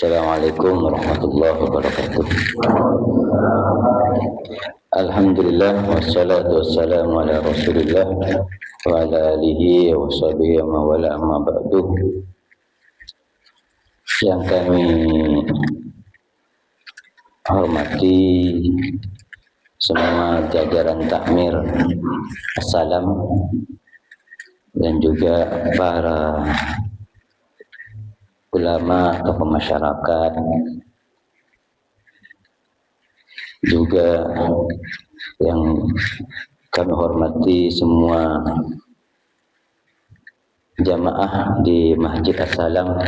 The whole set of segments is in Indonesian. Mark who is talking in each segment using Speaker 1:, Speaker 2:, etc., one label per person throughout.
Speaker 1: Assalamualaikum warahmatullahi wabarakatuh. Alhamdulillah wassalatu wassalamu ala Rasulillah wa ala alihi wa sahbihi wa wala amma ba'du. Yang kami hormati semua jajaran takmir, assalam, dan juga para ulama atau masyarakat, juga yang kami hormati semua jamaah di Masjid As-Salam.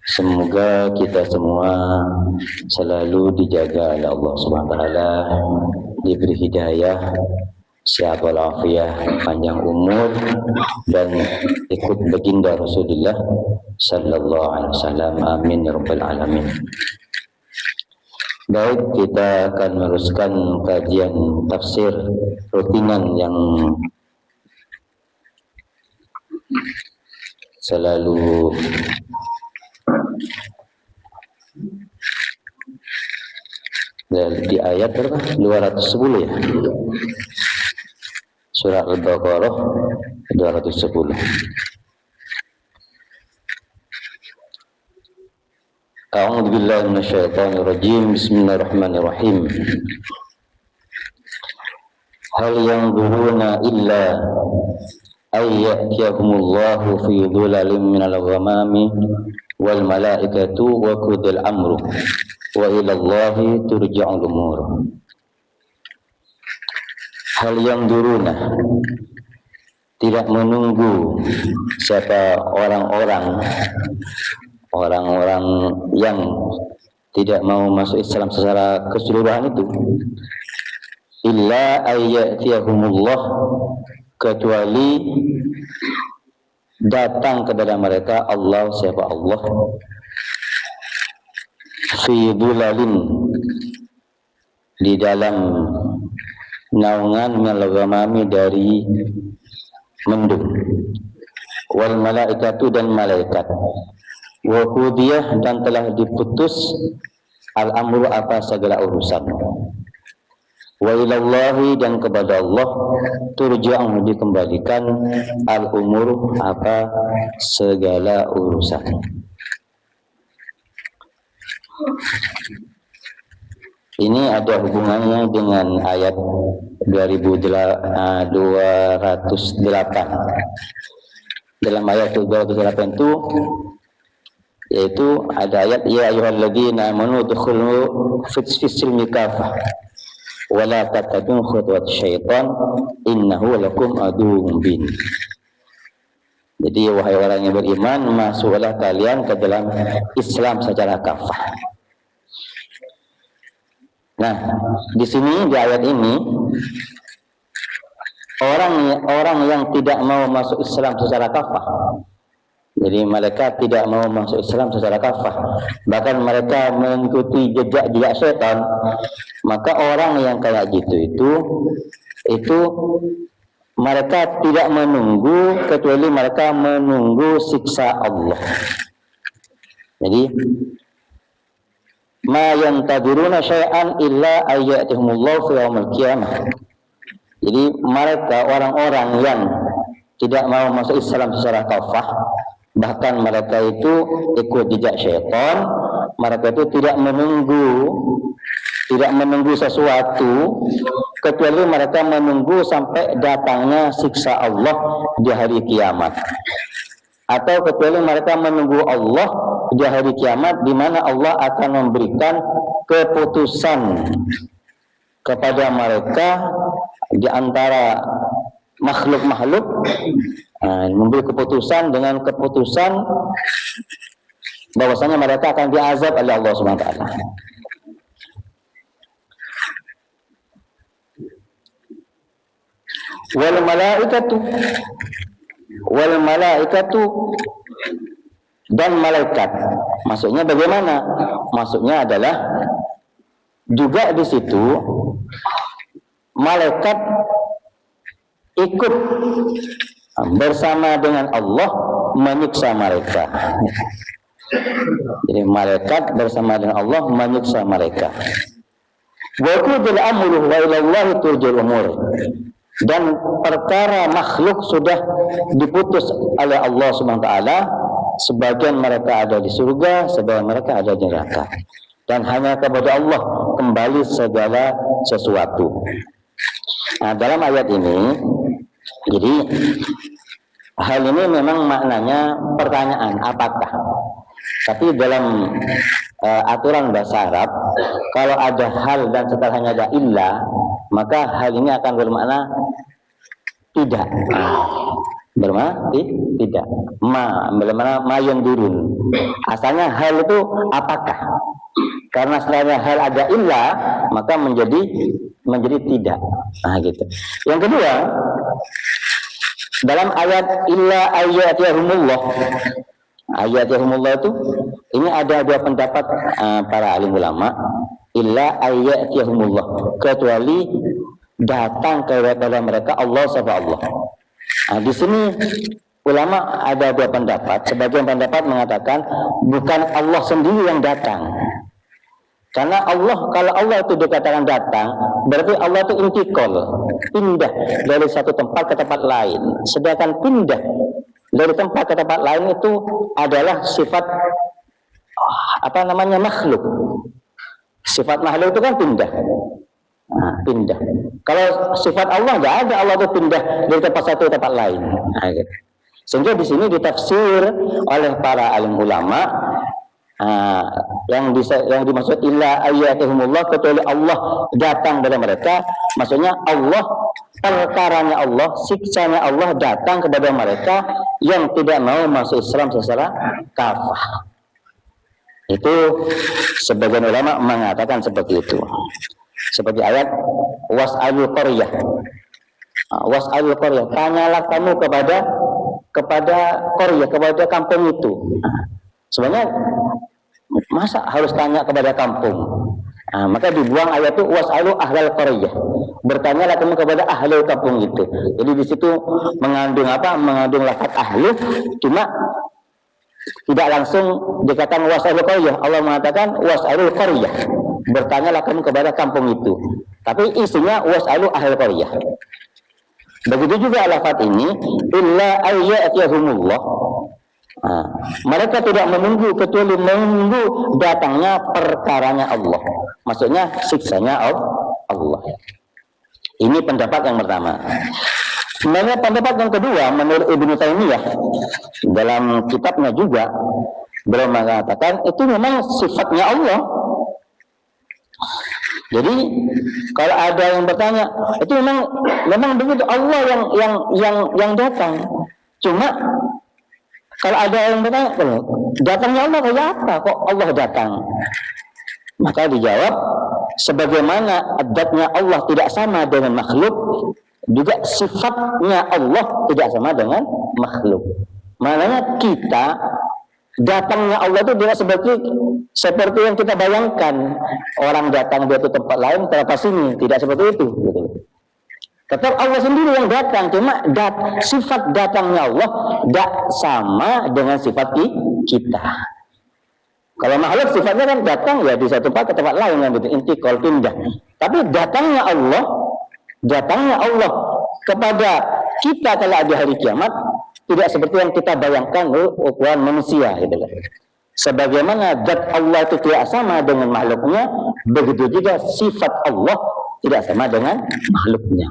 Speaker 1: Semoga kita semua selalu dijaga oleh Allah SWT, diberi hidayah, sehat walafiat, panjang umur, dan ikut baginda Rasulullah sallallahu alaihi wasallam. Amin ya rabbal alamin. Baik, kita akan meneruskan kajian tafsir rutinan yang selalu di ayat berapa? 210 ya. Surah Al-Baqarah 210. A'udzu billahi minasyaitonir rajim. Bismillahirrahmanirrahim. Hal yanzuruna illa ay ya'tiyahumullahu fi dhulalin minal ghamami wal malaikatu wa qudil amru wa ila Allahi turja'ul umur. Hal yang duruna, tidak menunggu siapa orang-orang yang tidak mau masuk Islam secara keseluruhan itu, illa ayyatiyahumullah, kecuali datang kepada mereka Allah, siapa Allah, fi dhulalin, di dalam naungan minal ghamami, dari mendung, wal malaikatu, dan malaikat, wa qudiyah, dan telah diputus al amru, apa segala urusan, wa ilallahi, dan kepada Allah turja'u, dikembalikan al umur, apa segala urusan. Ini ada hubungannya dengan ayat 208. Dalam ayat 208 itu, yaitu ada ayat ya ayyuhalladzina amanu udkhulu fis-silmi kafah wa la tattabi'u khutuwati syaitan innahu lakum aduwwun mubin. Jadi wahai orang yang beriman, masuklah kalian ke dalam Islam secara kafah. Nah, di sini di ayat ini, orang yang tidak mau masuk Islam secara kafah, jadi mereka tidak mau masuk Islam secara kafah, bahkan mereka mengikuti jejak syaitan, maka orang yang kayak gitu itu mereka tidak menunggu, kecuali mereka menunggu siksa Allah. Jadi ma yantaduruna syai'an illa ayyatihumullahu fi yaumil qiyamah. Jadi mereka, orang-orang yang tidak mau masuk Islam secara kafah, bahkan mereka itu ikut jejak syaitan, mereka itu tidak menunggu sesuatu, kecuali mereka menunggu sampai datangnya siksa Allah di hari kiamat, atau kecuali mereka menunggu Allah di hari kiamat, di mana Allah akan memberikan keputusan kepada mereka di antara makhluk-makhluk, memberi keputusan dengan keputusan bahwasanya mereka akan diazab oleh Allah SWT. Wal malaikatu, dan malaikat. Maksudnya bagaimana? Maksudnya adalah juga di situ malaikat ikut bersama dengan Allah menyiksa mereka. Jadi malaikat bersama dengan Allah menyiksa mereka. Wa qudil amru wa ila Allah turja'ul umur. Dan perkara makhluk sudah diputus oleh Allah Subhanahu wa taala, sebagian mereka ada di surga, sebagian mereka ada di neraka. Dan hanya kepada Allah kembali segala sesuatu. Nah, dalam ayat ini, jadi hal ini memang maknanya pertanyaan, apakah? Tapi dalam aturan bahasa Arab, kalau ada hal dan setelahnya ada illa, maka hal ini akan bermakna tidak. Bermakna tidak. Bermakna ma yang turun. Asalnya hal itu apakah? Karena setelahnya hal ada illa, maka menjadi tidak. Nah, gitu. Yang kedua, dalam ayat illa ayyatihumullah, ayatihumullah itu, ini ada dua pendapat para alim ulama. Illa ayyatihumullah, kecuali datang kepada mereka Allah sama Allah. Nah, di sini ulama ada dua pendapat. Sebagian pendapat mengatakan bukan Allah sendiri yang datang. Karena Allah, kalau Allah itu dikatakan datang, berarti Allah itu intikal, pindah dari satu tempat ke tempat lain. Sedangkan pindah dari tempat ke tempat lain itu adalah sifat makhluk. Sifat makhluk itu kan pindah. Nah, pindah. Kalau sifat Allah nggak ada, Allah itu pindah dari tempat satu ke tempat lain. Nah, gitu. Sehingga di sini ditafsir oleh para alim ulama, yang dimaksud illa ayyatihumullah, kecuali Allah datang kepada mereka, maksudnya Allah, perkaranya Allah, siksanya Allah datang kepada mereka yang tidak mau masuk Islam secara kafah. Itu sebagian ulama mengatakan seperti itu. Seperti ayat was'alul qaryah. Was'alul qaryah, tanyalah kamu kepada qaryah, kepada kampung itu. Sebenarnya masa harus tanya kepada kampung? Maka dibuang ayat itu was'alu ahlal qaryah. Bertanyalah kamu kepada ahli kampung itu. Jadi di situ mengandung mengandung lafaz ahli, cuma tidak langsung dikatakan was'alul qaryah. Allah mengatakan was'alul qaryah, bertanyalah kamu kepada kampung itu. Tapi isinya was'alu ahlal qaryah. Begitu juga lafaz ini illa ayyatihumullah. Mereka tidak menunggu kecuali menunggu datangnya perkaranya Allah, maksudnya siksanya Allah. Ini pendapat yang pertama. Sebenarnya pendapat yang kedua menurut Ibnu Taimiyah dalam kitabnya juga beliau mengatakan itu memang sifatnya Allah. Jadi kalau ada yang bertanya, itu memang begitu, Allah yang datang. Cuma kalau ada yang bertanya, datangnya Allah kayak apa? Kok Allah datang? Maka dijawab, sebagaimana adatnya Allah tidak sama dengan makhluk, juga sifatnya Allah tidak sama dengan makhluk. Maknanya kita, datangnya Allah itu tidak seperti yang kita bayangkan. Orang datang dari tempat lain terlepas sini, tidak seperti itu. Gitu. Tetap Allah sendiri yang datang, cuma sifat datangnya Allah tidak sama dengan sifat kita. Kalau makhluk sifatnya kan datang ya di satu tempat ke tempat lain, kan gitu, intikal, pindah. Tapi datangnya Allah kepada kita kalau ada hari kiamat tidak seperti yang kita bayangkan ukuran manusia, gitu loh. Sebagaimana zat Allah itu tidak sama dengan makhluknya, begitu juga sifat Allah tidak sama dengan makhluknya.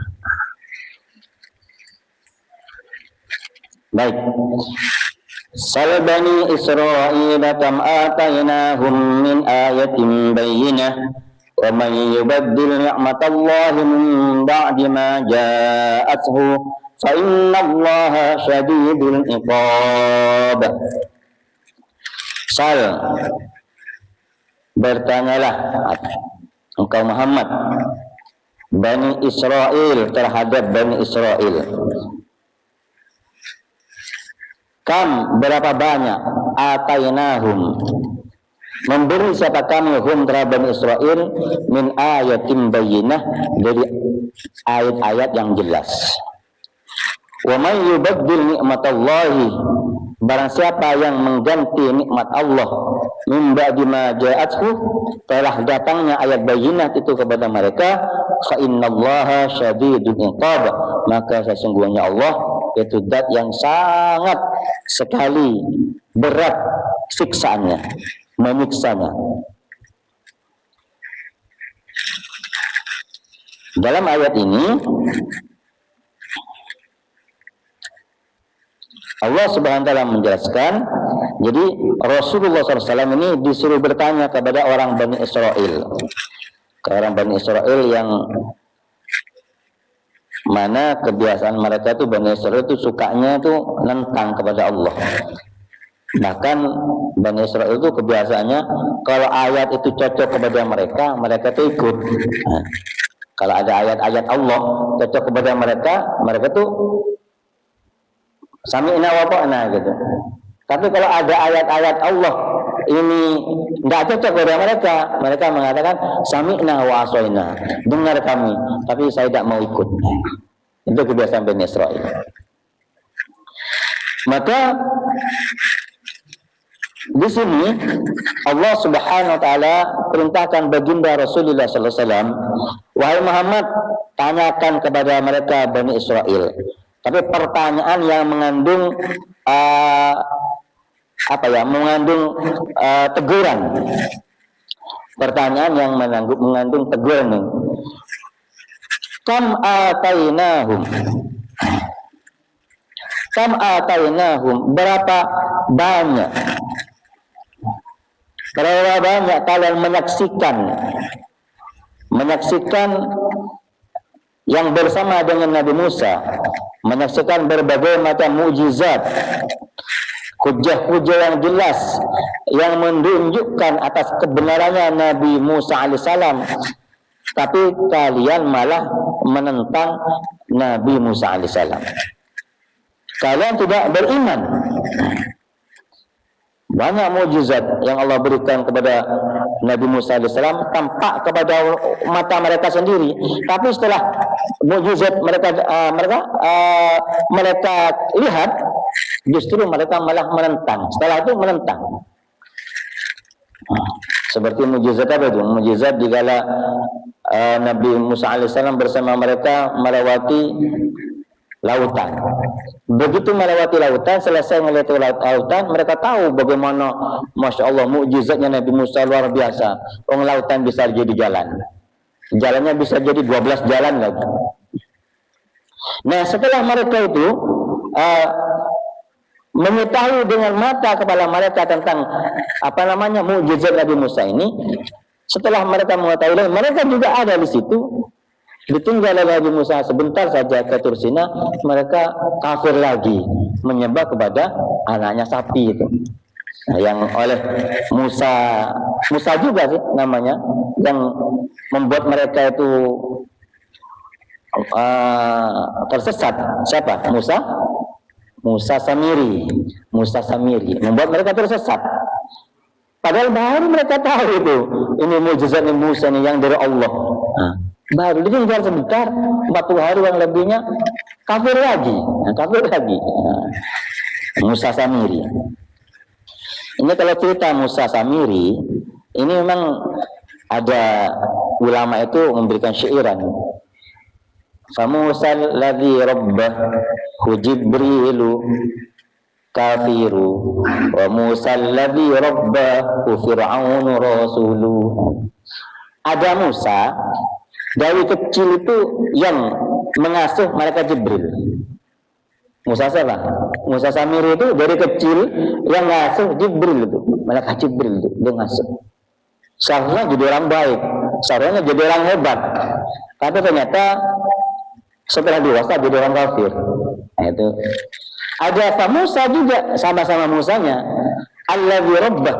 Speaker 1: Baik. Sal bani Israil kam atainahum min ayatin bayyinah wa man yubaddil ni'matallahi min ba'di ma ja'athu fa innallaha syadidul iqab. Sal, bertanyalah engkau Muhammad Bani Israil terhadap Bani Israil. Kam, berapa banyak? Atainahum, memberi siapa kami hum terhadap Bani Israil min ayatin bayyinah, dari ayat-ayat yang jelas. Wa may yubaddil ni'matallahi barang siapa yang mengganti nikmat Allah min ba'di ma ja'athu, telah datangnya ayat bayyinat itu kepada mereka, fa innallaha syadidul iqab, maka sesungguhnya Allah itu zat yang sangat sekali berat siksaannya, menyiksanya. Dalam ayat ini Allah Subhanahu wa taala menjelaskan, jadi Rasulullah SAW ini disuruh bertanya kepada orang Bani Israel. Ke orang Bani Israel yang mana kebiasaan mereka itu, Bani Israel itu sukanya itu nentang kepada Allah. Bahkan Bani Israel itu kebiasaannya kalau ayat itu cocok kepada mereka, mereka itu ikut. Nah, kalau ada ayat-ayat Allah cocok kepada mereka, mereka tuh sami'na wa ta'na gitu. Tapi kalau ada ayat-ayat Allah ini tidak cocok kepada mereka, mereka mengatakan sami'na wa asoina, dengar kami, tapi saya tidak mau ikut. Itu kebiasaan Bani Israel. Maka di sini Allah Subhanahu wa taala perintahkan baginda Rasulullah sallallahu alaihi wasallam, wahai Muhammad, tanyakan kepada mereka Bani Israel. Tapi pertanyaan yang mengandung mengandung teguran. Pertanyaan yang mengandung teguran. Kam atainahum, berapa banyak kalian menyaksikan yang bersama dengan Nabi Musa, menyaksikan berbagai macam mukjizat, hujah-hujah yang jelas yang menunjukkan atas kebenarannya Nabi Musa alaihissalam, tapi kalian malah menentang Nabi Musa alaihissalam. Kalian tidak beriman. Banyak mukjizat yang Allah berikan kepada Nabi Musa alaihissalam tampak kepada mata mereka sendiri, tapi setelah mukjizat mereka lihat, justru mereka malah menentang. Setelah itu menentang. Seperti mukjizat apa itu? Mukjizat dikala Nabi Musa alaihissalam bersama mereka melewati lautan. Begitu melewati lautan, selesai melewati lautan, mereka tahu bagaimana, masya Allah, mukjizatnya Nabi Musa luar biasa. Lautan bisa jadi jalan, jalannya bisa jadi 12 jalan lagi. Nah, setelah mereka itu mengetahui dengan mata kepala mereka tentang mukjizat Nabi Musa ini, setelah mereka mengetahui, mereka juga ada di situ. Ditinggal Nabi Musa sebentar saja ke Tursina, mereka kafir lagi, menyembah kepada anaknya sapi itu. Nah, yang oleh Musa juga sih namanya, yang membuat mereka itu tersesat. Siapa? Musa Samiri membuat mereka tersesat. Padahal baru mereka tahu itu, ini mukjizat Musa ini yang dari Allah. Nah, baru ditinggal sebentar, 40 hari yang lebihnya kafir lagi. Nah, Musa Samiri. Ini kalau cerita Musa Samiri, ini memang ada ulama itu memberikan syairan. Famusal ladzi rabbahu Jibrilu kafiru wa Musa alladhi rabbahu Fir'aunu rasulu. Ada Musa dari kecil itu yang mengasuh malaikat Jibril. Musa siapa? Musa Samiri itu dari kecil yang ngasuh Jibril itu, malaikat Jibril itu dia ngasuh. Seharusnya jadi orang baik, seharusnya jadi orang hebat, tapi ternyata setelah dewasa jadi orang kafir. Nah, itu ada Musa juga, sama-sama Musanya, alladzi rabbah,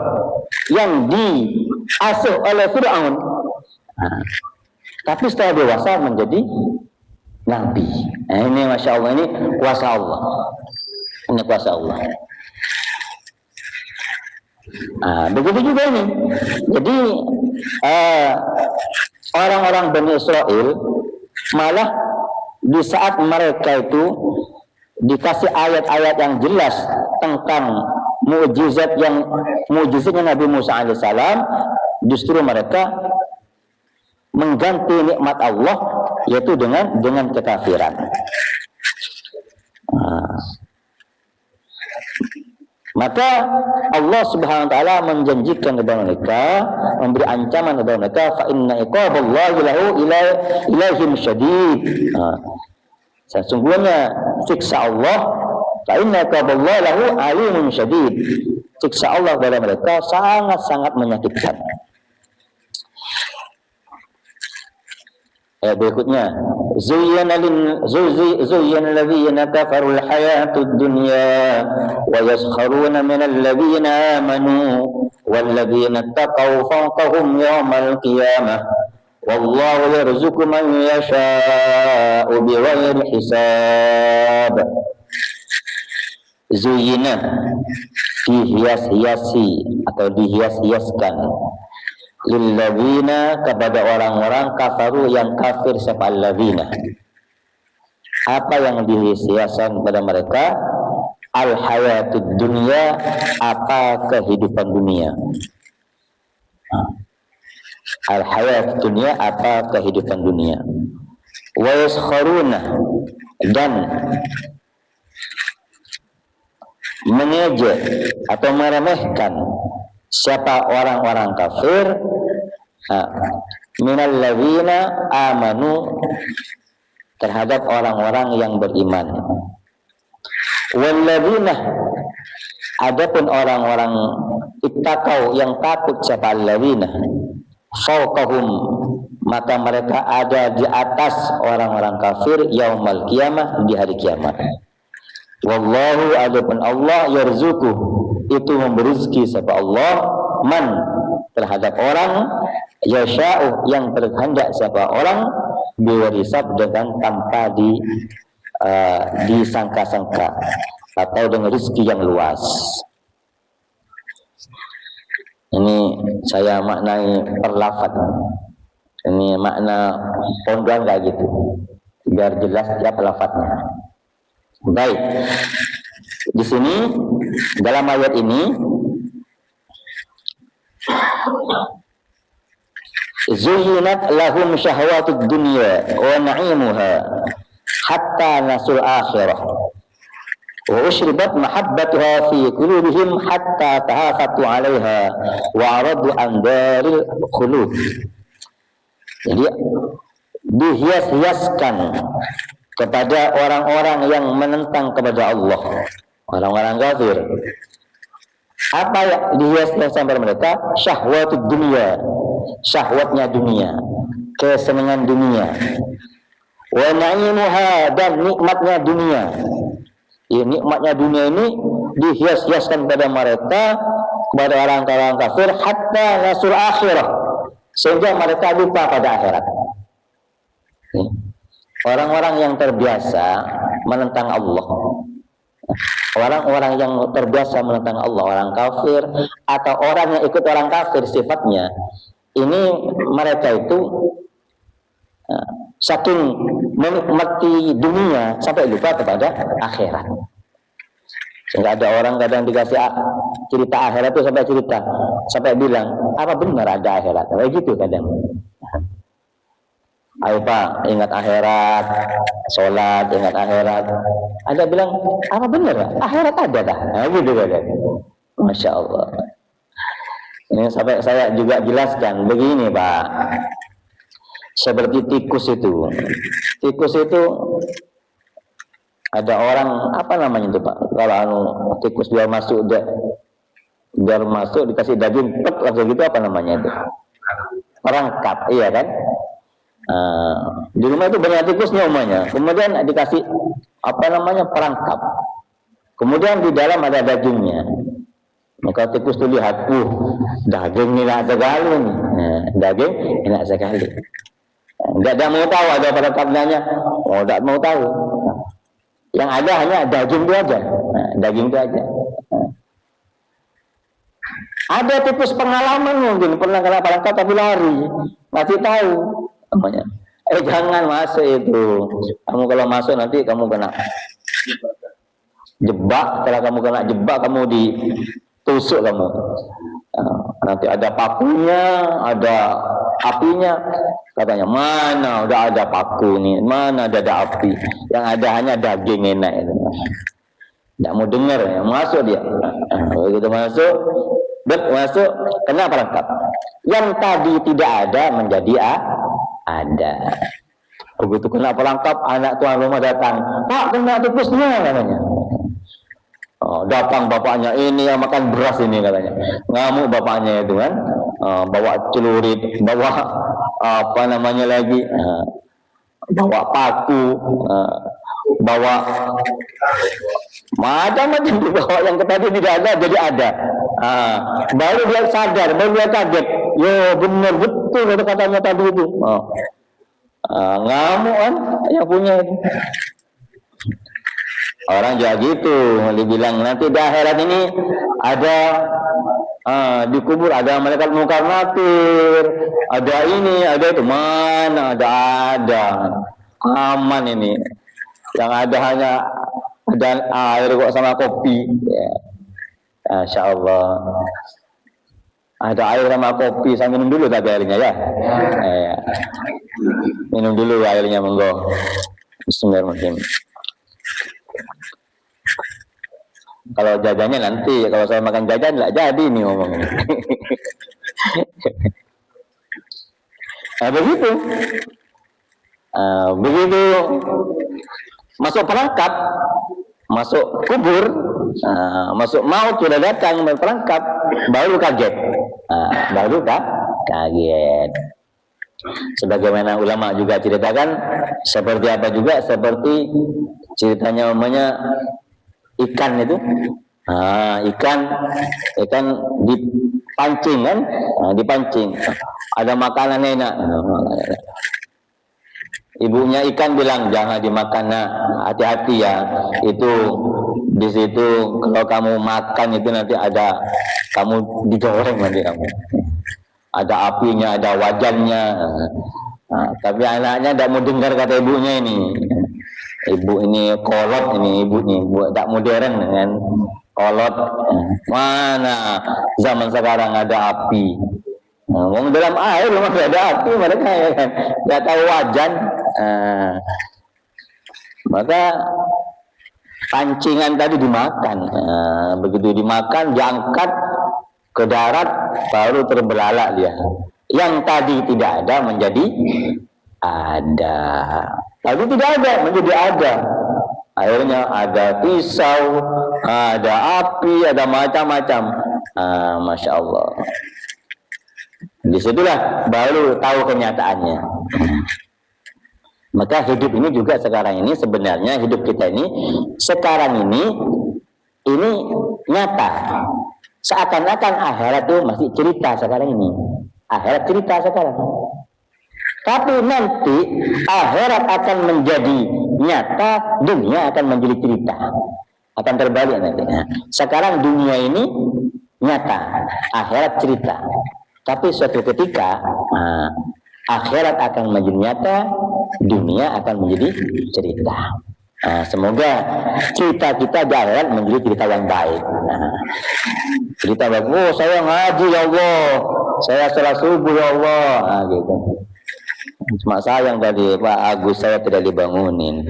Speaker 1: yang diasuh oleh Fir'aun. Nah, tapi setelah dewasa menjadi nabi. Nah, ini masya Allah, ini kuasa Allah. Ini kuasa Allah. Nah, begitu juga ini. Jadi orang-orang Bani Israel malah di saat mereka itu dikasih ayat-ayat yang jelas tentang mukjizatnya Nabi Musa alaihissalam, justru mereka mengganti nikmat Allah yaitu dengan kekafiran. Maka Allah Subhanahu wa taala menjanjikan kepada mereka, memberi ancaman kepada mereka, fa inna iqaballahi lahu ilaihim syadid. Sesungguhnya siksa Allah, fa inna iqaballahi lahu alimun syadid. Siksa Allah kepada mereka sangat-sangat menyakitkan. Ayat berikutnya, zuyyana ladzina kafaru al-hayatud dunya wa yaskharuna minal ladzina amanu wal ladzina taqaw fawqahum yawmal qiyamah wallahu yarzuqu man yasha'u bighairi hisab. Zuyyina, dihias-hiasi atau dihias-hiaskan, lilladzina, kepada orang-orang kafaru yang kafir, siapa alladzina. Apa yang dihiaskan kepada mereka? Al-hayatud dunya, apa kehidupan dunia. Al-hayatud dunya, apa kehidupan dunia. Wa yaskharuna, dan mengejek atau meremehkan siapa orang-orang kafir, minal ladzina amanu, terhadap orang-orang yang beriman. Wal ladzina, adapun orang-orang ittaqau yang takut, siapa alladzina, fawqahum, maka mereka ada di atas orang-orang kafir, yaumal qiyamah, di hari kiamat. Wallahu, adapun Allah, yarzuqu, itu memberi rezeki siapa Allah, man, terhadap orang, yasha'u, yang berkehendak siapa orang, biwarisab, dengan tanpa disangka-sangka atau dengan rezeki yang luas. Ini saya maknai perlafaz. Ini makna pondok kayak gitu, biar jelas tiap lafadznya. Baik, di sini dalam ayat ini zuyyinat lahum syahwatud dunya wa na'imuha hatta nasul akhirah wa ushribat mahabbatuha fi qulubihim hatta tahafatu 'alaiha wa aradu an daril khulud. Jadi dihias-hiaskan kepada orang-orang yang menentang kepada Allah, orang-orang kafir. Apa yang dihias-hiaskan kepada mereka? Syahwatud dunia, syahwatnya dunia, kesenangan dunia. Wa na'imuha, dan nikmatnya dunia. Ya, nikmatnya dunia ini dihias-hiaskan kepada mereka, kepada orang-orang kafir, hatta nasul akhirah, sehingga mereka lupa pada akhirat. Orang-orang yang terbiasa menentang Allah, orang-orang yang terbiasa menentang Allah, orang kafir atau orang yang ikut orang kafir sifatnya, ini mereka itu saking menikmati dunia sampai lupa kepada akhirat. Sehingga ada orang kadang dikasih cerita akhirat itu sampai bilang, apa benar ada akhirat? Kayak gitu kadang. Ayo Pak, ingat akhirat, sholat, ingat akhirat. Ada bilang, apa benar? Akhirat ada dah. Nah, gitu kan. Masya Allah. Ini sampai saya juga jelaskan begini Pak. Seperti tikus itu. Tikus itu ada orang, apa namanya itu Pak? Kalau tikus biar masuk dikasih daging, atau gitu, apa namanya itu? Perangkap, iya kan? Di rumah itu banyak tikusnya umumnya. Kemudian dikasih apa namanya, perangkap. Kemudian di dalam ada dagingnya. Maka tikus itu lihat, daging enak sekali nih. Daging enak sekali. Tidak mau tahu ada perangkapnya. Tidak mau tahu. Yang ada hanya daging itu aja. Daging itu aja. Ada tikus pengalaman mungkin pernah kena perangkap tapi lari, masih tahu. Namanya, jangan masuk itu. Kamu kalau masuk nanti kamu kena jebak. Setelah kamu kena jebak, kamu ditusuk kamu. Nanti ada pakunya, ada apinya. Katanya, mana udah ada paku nih, mana ada api, yang ada hanya daging enak itu. Tidak mau dengar, ya. Masuk dia. Begitu masuk, kena perangkap. Yang tadi tidak ada menjadi ada. Begitu kena perangkap, anak tuan rumah datang, Pak, kena tipusnya katanya. Datang bapaknya, ini yang makan beras ini katanya. Ngamuk bapaknya itu kan, bawa celurit, bawa apa namanya lagi, bawa paku, bawa macam-macam dibawa yang tadi tidak ada jadi ada. Baru dia sadar, baru dia kaget. Yo benar betul kata-katanya tadi itu. Ngamuk kan yang punya itu. Orang juga gitu, dibilang nanti di akhirat ini ada di kubur ada malaikat munkar nakir, ada ini, ada itu, mana ada aman ini. Yang ada hanya ada air kok sama kopi. Ya. Masya Allah. Ada air sama kopi, saya minum dulu tapi airnya ya. Minum dulu airnya, monggo. Bismillahirrahmanirrahim. Kalau jajannya nanti, kalau saya makan jajan nggak jadi nih ngomongnya. Begitu. Begitu masuk perangkap, masuk kubur, masuk maut sudah datang berperangkap, baru kaget. Baru kaget. Sebagaimana ulama juga ceritakan, seperti apa juga, seperti ceritanya namanya ikan itu. Ikan dipancing kan, dipancing. Ada makanan enak. Ibunya ikan bilang jangan dimakan nak, hati-hati ya. Itu di situ kalau kamu makan itu nanti ada kamu digoreng nanti kamu. Ada apinya, ada wajannya. Tapi anaknya tidak mau dengar kata ibunya ini. Ibu ini kolot ini, ibu tak modern dengan kolot. Mana zaman sekarang ada api. Ngomong dalam air masih ada api, mereka ya kan tidak tahu wajan. Maka pancingan tadi dimakan. Begitu dimakan, diangkat ke darat, baru terbelalak dia. Yang tadi tidak ada menjadi ada. Tadi tidak ada menjadi ada. Akhirnya ada pisau, ada api, ada macam-macam. Masya Allah. Disitulah baru tahu kenyataannya. Maka hidup ini juga sekarang ini sebenarnya hidup kita ini sekarang ini nyata. Seakan-akan akhirat itu masih cerita sekarang ini. Akhirat cerita sekarang. Tapi nanti akhirat akan menjadi nyata, dunia akan menjadi cerita. Akan terbalik nanti. Sekarang dunia ini nyata, akhirat cerita. Tapi suatu ketika akhirat akan menjadi nyata, dunia akan menjadi cerita. Semoga cerita kita di akhirat menjadi cerita yang baik. Cerita baik, oh saya ngaji ya Allah, saya sholat subuh ya Allah, gitu. Cuma sayang tadi Pak Agus saya tidak dibangunin.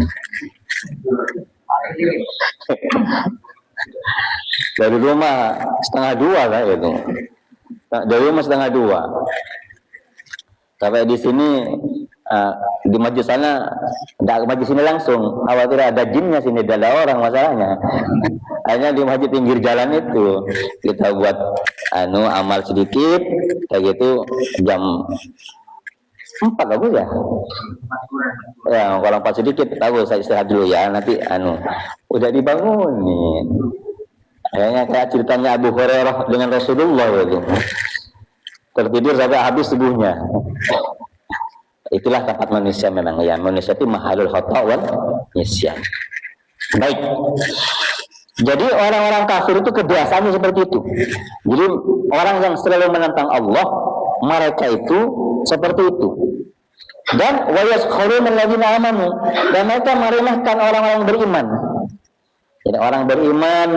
Speaker 1: Dari rumah 1:30 lah itu. Dari rumah 1:30. Sampai di sini di majlis sana, tidak ke majlis sini langsung. Khawatir ada jinnya sini, ada orang masalahnya. Hanya di masjid pinggir jalan itu kita buat amal sedikit, kayak gitu jam 4 bagus ya. Ya kalau 4 sedikit, bagus saya istirahat dulu ya. Nanti udah dibangunin. Kayaknya kayak ceritanya Abu Hurairah dengan Rasulullah itu. Tertidur sampai habis tubuhnya. Itulah tempat manusia memang ya. Manusia itu mahalul khata wal nisyan. Baik. Jadi orang-orang kafir itu kebiasaannya seperti itu. Jadi orang yang selalu menentang Allah, mereka itu seperti itu. Dan wa yaskharuna alladziina aamanu, dan mereka meremehkan orang-orang beriman. Jadi orang beriman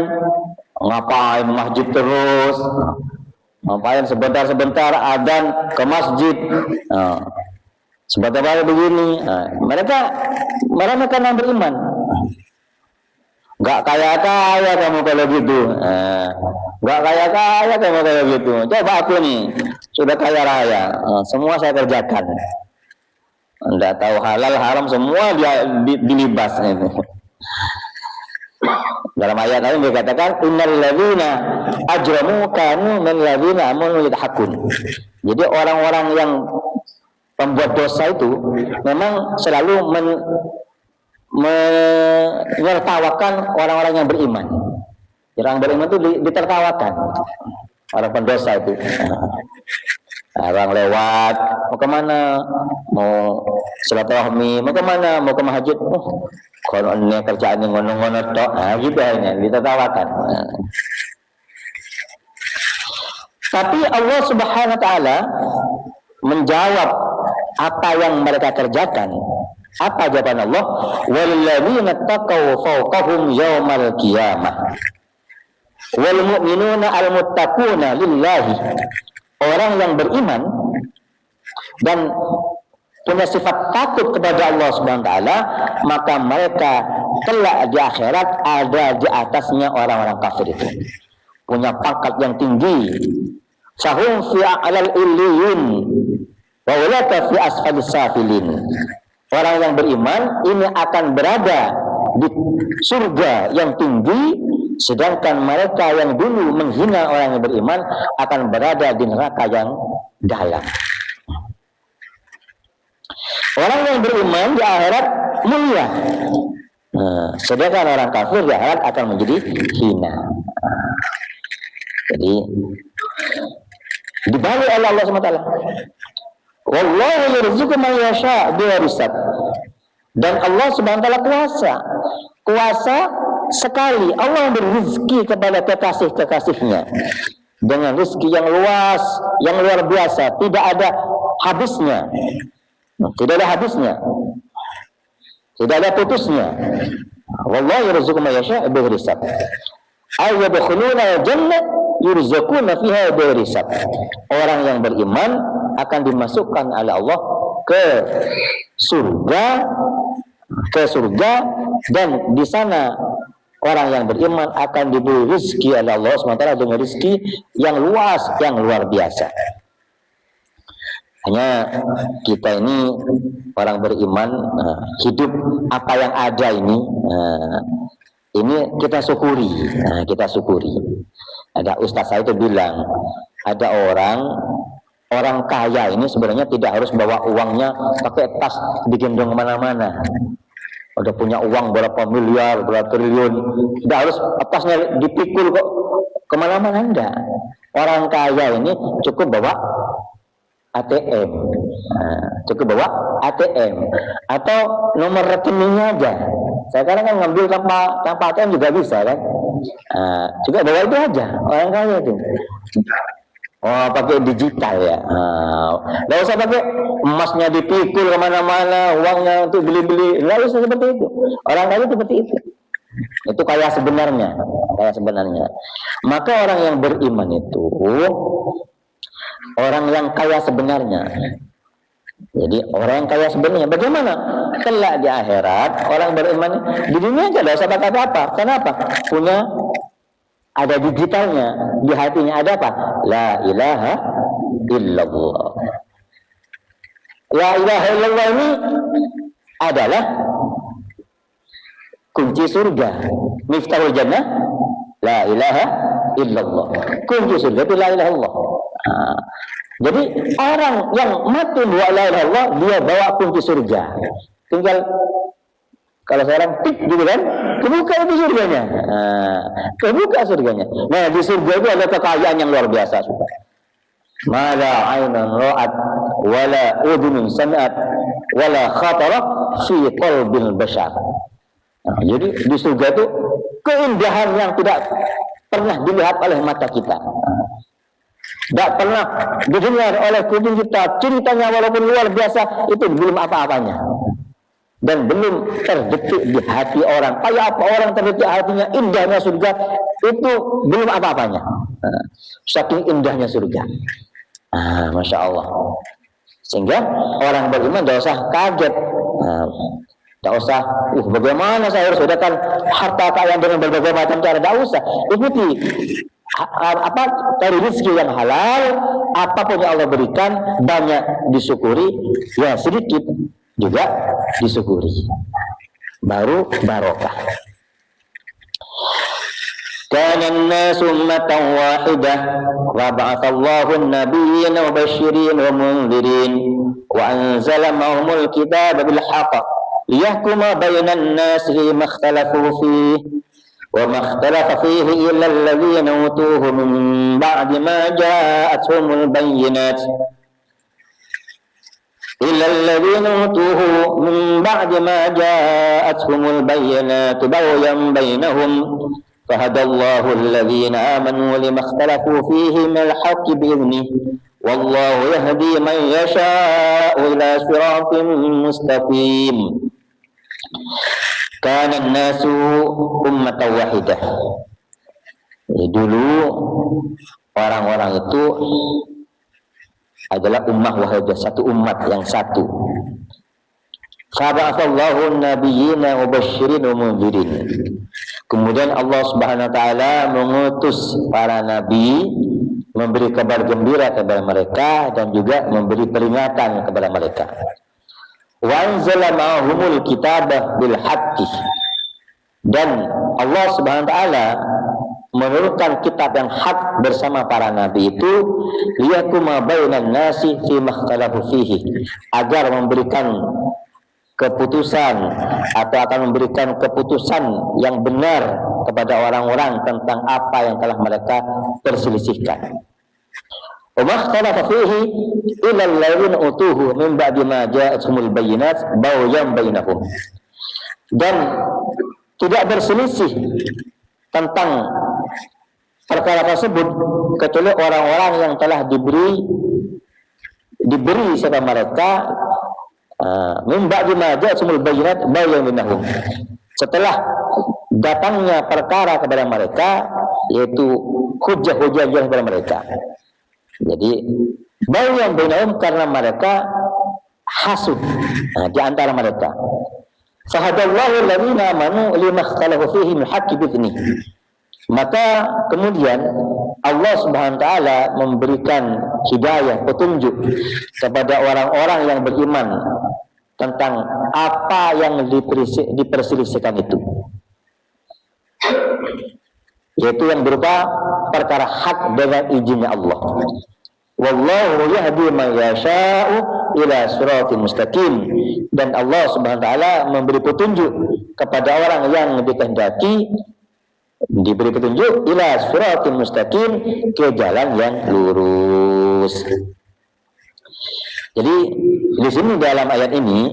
Speaker 1: ngapain masjid terus, ngapain sebentar-sebentar adzan ke masjid, sebentar begini. Mereka karena beriman. Gak kaya-kaya kamu kalau gitu, gak kaya-kaya kamu kalau gitu. Coba aku nih sudah kaya raya, semua saya kerjakan. Anda tahu halal haram semua dia dilibas itu. Dalam ayat lain dikatakan innal ladzina ajramu kanu min ladzina amanu yadhakun. Jadi orang-orang yang pembuat dosa itu memang selalu menertawakan orang-orang yang beriman. Orang beriman itu ditertawakan. Orang pendosa itu. Orang lewat, mau kemana? Mau silaturahmi, mau kemana? Mau ke masjid? Kalau ini kerjaan yang ngono-ngono tok, gitu aja, ditertawakan. Tapi Allah Subhanahu Wa Taala menjawab apa yang mereka kerjakan. Apa jawaban Allah? Walladzina taqaw fawqahum yaumal qiyamah. Wal mu'minuna al-muttaquna lillahi. Orang yang beriman dan punya sifat takut kepada Allah Subhanahu wa taala, maka mereka kelak di akhirat ada di atasnya orang-orang kafir itu. Punya pangkat yang tinggi. Fahum fi a'lal illiyyin wa ulaka fi asfalis safilin. Orang yang beriman ini akan berada di surga yang tinggi, sedangkan mereka yang dulu menghina orang yang beriman akan berada di neraka yang dalam. Orang yang beriman di akhirat mulia, sedangkan orang kafir di akhirat akan menjadi hina. Jadi dibalik oleh Allah SWT. Wallahu yarzuqu man yasha bighairi hisab. Dan Allah Subhanahu wa taala kuasa sekali Allah memberi rezeki kepada kekasih-kekasihnya dengan rezeki yang luas, yang luar biasa, tidak ada habisnya. Tidak ada habisnya. Tidak ada putusnya. Wallahu yarzuqu man yasha bighairi hisab. Ay yadkhuluna jannah yurzaquna fiha bighairi hisab. Orang yang beriman akan dimasukkan oleh Allah ke surga dan di sana orang yang beriman akan diberi rezeki oleh Allah SWT dengan rezeki yang luas, yang luar biasa. Hanya kita ini orang beriman, hidup apa yang ada ini kita syukuri. Kita syukuri. Ada ustaz saya itu bilang, ada orang kaya ini sebenarnya tidak harus bawa uangnya pakai tas digendong kemana-mana. Udah punya uang berapa miliar, berapa triliun, tidak harus tasnya dipikul kok kemana-mana, enggak. Orang kaya ini cukup bawa ATM, cukup bawa ATM atau nomor rekeningnya aja. Sekarang kan ngambil tanpa ATM juga bisa kan? Juga bawa itu aja orang kaya itu. Oh, pakai digital ya. Nggak usah pakai emasnya dipikul kemana-mana, uangnya untuk beli-beli. Nggak usah seperti itu. Orang kaya seperti itu. Itu kaya sebenarnya. Maka orang yang beriman itu orang yang kaya sebenarnya. Jadi orang yang kaya sebenarnya. Bagaimana? Kelak di akhirat orang beriman di dunia aja nggak usah pakai apa-apa. Kenapa? Punya ada digitalnya, di hatinya ada apa? La ilaha illallah. La ilaha illallah ini adalah kunci surga. Miftahul jannah, la ilaha illallah. Kunci surga itu la ilaha illallah. Jadi orang yang mati la ilaha illallah, dia bawa kunci surga. Tinggal kalau sekarang tik gitu kan, kebuka itu surganya. Kebuka surganya. Nah, di surga itu ada kekayaan yang luar biasa. Mala ainun ra'at wala udhunun sami'at wala khatara fi qalbil bashar. Jadi di surga itu keindahan yang tidak pernah dilihat oleh mata kita. Tidak pernah didengar oleh kuping kita. Ceritanya walaupun luar biasa, itu belum apa-apanya. dan belum terdetik di hati orang. Kayak apa orang terdetik hatinya indahnya surga, itu belum apa-apanya. Saking indahnya surga. Masya Allah. Sehingga orang beriman tidak usah kaget. Tidak usah, bagaimana saya harus bedakan harta kalian dengan berbagai macam cara. Tidak usah. Ikuti cari rezeki yang halal, apapun yang Allah berikan banyak disyukuri, ya sedikit juga disyukuri, baru barokah. Kana an-nasu ummatan wahidah wa ba'atha Allahu an-nabiyyina mubasysyirin wa mundzirin wa anzala ma'ahumul kitaba bil haqq liyahkuma bainan nasi fima ikhtalafu fihi wa ma ikhtalafa fihi illa alladhina utuhu min ba'di ma ja'atuhumul bayyinat إلا الذين أوتوه من بعد ما جاءتهم البينات بغيا بينهم فهدى الله الذين آمنوا لما اختلفوا فيه من الحق بإذنه والله يهدي من يشاء إلى صراط مستقيم. كان الناس أمة واحدة. Dulu orang-orang itu adalah ummah wahidah, satu umat yang satu. Faba'athallahu an-nabiyyina mubasysyirin wa mundzirin. Kemudian Allah Subhanahu wa taala mengutus para nabi, memberi kabar gembira kepada mereka dan juga memberi peringatan kepada mereka. Wa anzala ma'ahumul kitaba bil haqqi. Dan Allah Subhanahu wa taala menurunkan kitab yang hak bersama para nabi itu liyakuma bainan nasi fi makhtalafu fihi, agar memberikan keputusan atau akan memberikan keputusan yang benar kepada orang-orang tentang apa yang telah mereka perselisihkan. Wa makhtalafa fihi illa alladziina utuhu min ba'di ma ja'atuhumul bayyinat baghyan bainahum. Dan tidak berselisih tentang perkara tersebut kecuali orang-orang yang telah diberi kepada mereka min ba'di ma ja'atuhumul bayyinat baghyan bainahum, setelah datangnya perkara kepada mereka, yaitu hujah-hujah kepada mereka. Jadi baghyan bainahum karena mereka hasud di antara mereka. Fahadallahu alladziina amanu lima ikhtalafu fihi min haqqi bi'idnihi. Maka kemudian Allah Subhanahu wa taala memberikan hidayah, petunjuk kepada orang-orang yang beriman tentang apa yang diperselisihkan itu, yaitu yang berupa perkara hak dengan izinnya Allah. Wallahu yahdi man yasha'u ila siratin mustaqim. Dan Allah Subhanahu wa taala memberi petunjuk kepada orang yang dikehendaki, diberi petunjuk ila siratin mustaqim, ke jalan yang lurus. Jadi di sini dalam ayat ini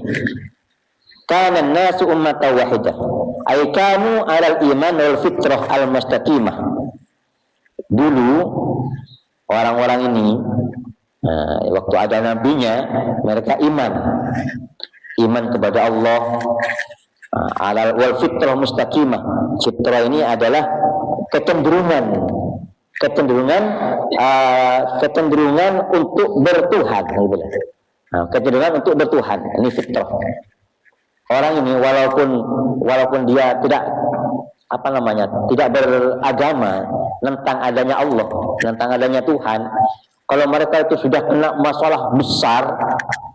Speaker 1: kana an-nasu ummatan wahidah ay kanu 'alal iman wal fitrah al mustaqimah. Dulu orang-orang ini waktu ada nabinya, mereka iman kepada Allah, alal wal fitrah mustaqimah. Fitrah ini adalah kecenderungan untuk bertuhan, kecenderungan untuk bertuhan. Ini fitrah. Orang ini walaupun dia tidak tidak beragama tentang adanya Allah, tentang adanya Tuhan, kalau mereka itu sudah kena masalah besar,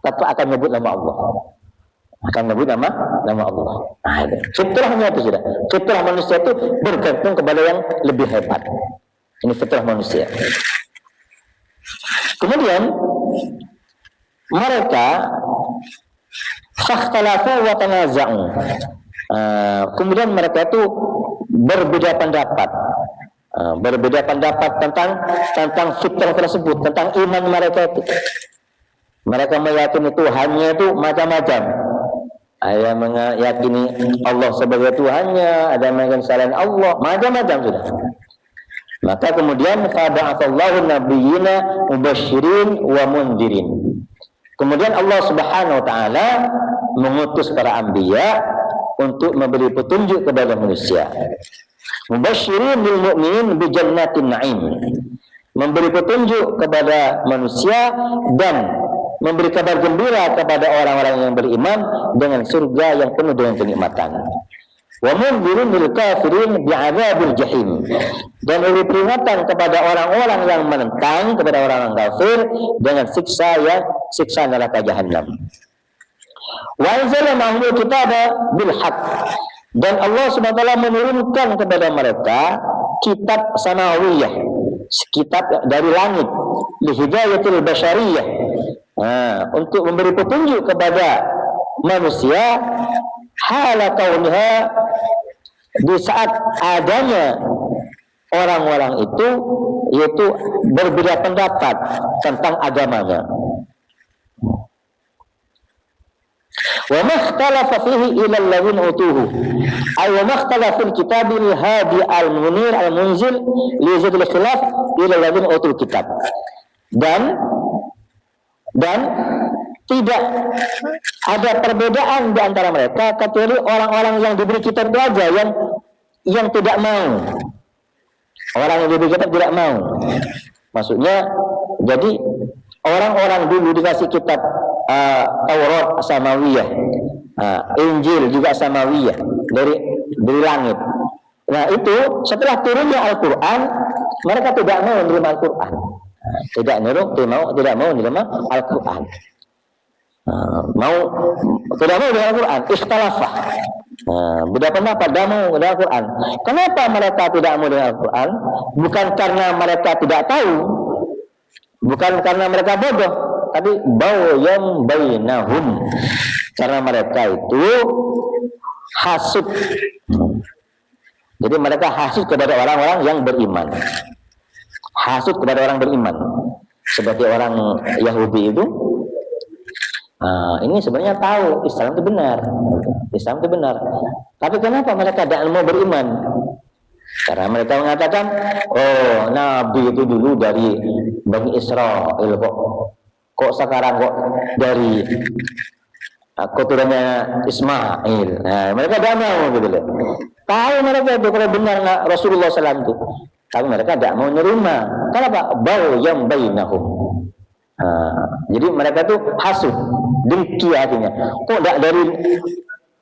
Speaker 1: tetap akan menyebut nama Allah. Nama Allah. Fitrahnya itu sudah. Fitrah manusia itu bergantung kepada yang lebih hebat. Ini fitrah manusia. Kemudian mereka fakhtalafu wa tanaza'u. Kemudian mereka itu berbeda pendapat tentang fitrah tersebut, tentang iman mereka itu. Mereka meyakini Tuhannya itu macam-macam. Ada meyakini Allah sebagai Tuhannya, ada meyakini selain Allah, macam-macam sudah. Maka kemudian faba'athallahu nabiyyina mubasysyirin wa mundzirin. Kemudian Allah Subhanahu wa taala mengutus para anbiya untuk memberi petunjuk kepada manusia. Mubasysyirin lil mu'minin bi jannatin na'im. Memberi petunjuk kepada manusia dan memberi kabar gembira kepada orang-orang yang beriman dengan surga yang penuh dengan kenikmatan. Wa mundzirin lil kafirin bi'adzabil jahim. Dan memberi peringatan kepada orang-orang yang menentang, kepada orang-orang kafir dengan siksa neraka jahanam. Wa anzala ma'ahul kitaba bil haqq. Dan Allah SWT menurunkan kepada mereka kitab samawiyah, kitab dari langit, li hidayatil basyariyah, untuk memberi petunjuk kepada manusia hala kaunha, di saat adanya orang-orang itu yaitu berbeda pendapat tentang agamanya. Wa makhtalafa fihi ila alladhina utuhu ay wa makhtalafa fil kitabil hadi al-munir al-munzil li yazidil khilaf ila alladhina utul kitab. Dan tidak ada perbedaan di antara mereka kecuali orang-orang yang diberi kitab itu aja yang tidak mau. Orang yang diberi kitab tidak mau. Maksudnya, jadi orang-orang dulu dikasih kitab Taurat samawiyah, Injil juga samawiyah dari langit. Nah itu setelah turunnya Al-Quran, mereka tidak mau menerima Al-Quran, tidak mau menerima Al-Quran, tidak mau dengan Al-Quran, ikhtilafah, beda pendapat, tidak mau dengan Al-Quran. Kenapa mereka tidak mau dengan Al-Quran? Bukan karena mereka tidak tahu, bukan karena mereka bodoh, tapi baghyan bainahum, karena mereka itu hasud. Jadi mereka hasud kepada orang-orang yang beriman, hasud kepada orang beriman, seperti orang Yahudi itu. Ini sebenarnya tahu Islam itu benar, tapi kenapa mereka tidak mau beriman? Karena mereka mengatakan, oh Nabi itu dulu dari Bani Israel kok sekarang kok dari keturunannya Ismail. Nah, mereka tidak mau gitu loh. Tahu mereka itu kalau benar Rasulullah SAW itu, tapi mereka tidak mau menerima. Kenapa? Baghyan bainahum. Jadi mereka itu hasud, dengki hatinya. Kok tidak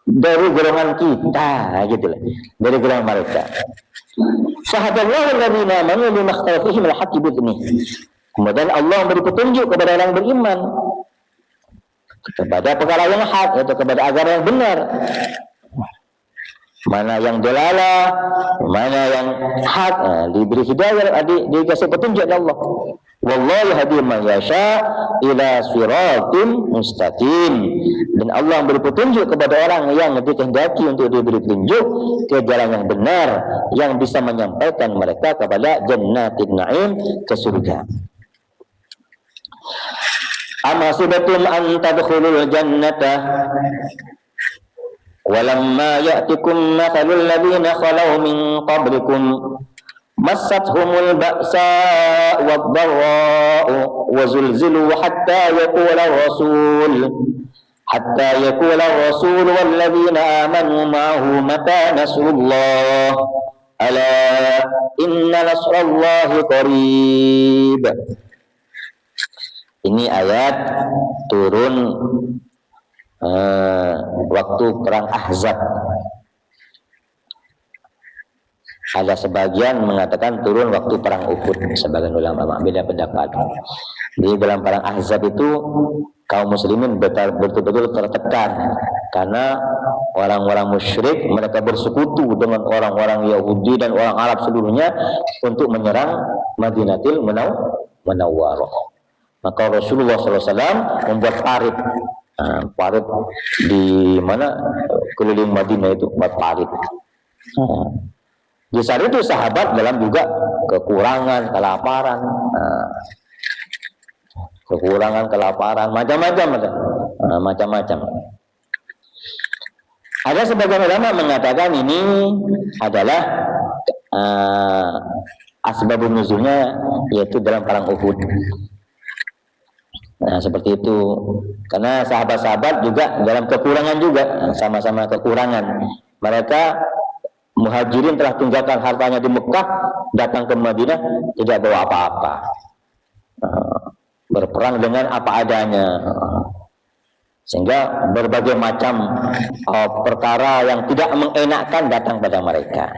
Speaker 1: dari golongan kita gitu loh, dari golongan mereka. Fahadallahu alladziina aamanu lima ikhtalafa fiihi minal haqqi bi'idhnihi. Kemudian Allah memberi petunjuk kepada orang beriman kepada perkara yang hak, yaitu kepada agama yang benar. Mana yang dalalah, mana yang hak, diberi hidayah, dikasih petunjuk oleh Allah. Wallahu yahdi man yasha ila siratin mustaqim. Dan Allah memberi petunjuk kepada orang yang dikehendaki untuk diberi petunjuk ke jalan yang benar, yang bisa menyampaikan mereka kepada jannatin na'im, ke surga. Ama sibatum an tadkhulul jannata walamma ya'tikum mathalul ladzina khalau min qablikum massathumul ba'sa wad-dharra'u wa zulzilu hatta yaqula ar-rasul wal ladzina amanu ma'ahu mata nasrullah ala inna nasrallahi qarib. Ini ayat turun waktu perang Ahzab. Ada sebagian mengatakan turun waktu perang Uhud. Sebagian ulama beda pendapat. Di dalam perang Ahzab itu kaum muslimin betul-betul tertekan karena orang-orang musyrik mereka bersekutu dengan orang-orang Yahudi dan orang Arab seluruhnya untuk menyerang Madinatul Munawwarah. Maka Rasulullah SAW membuat parit di mana keliling Madinah itu, buat parit. Di saat itu sahabat dalam juga kekurangan, kelaparan, macam-macam. Ada sebagian ulama mengatakan ini adalah asbabun nuzulnya, yaitu dalam perang Uhud. Nah, seperti itu. Karena sahabat-sahabat juga dalam kekurangan juga, sama-sama kekurangan. Mereka Muhajirin telah tinggalkan hartanya di Mekah, datang ke Madinah tidak bawa apa-apa. Berperang dengan apa adanya. Sehingga berbagai macam perkara yang tidak mengenakkan datang pada mereka.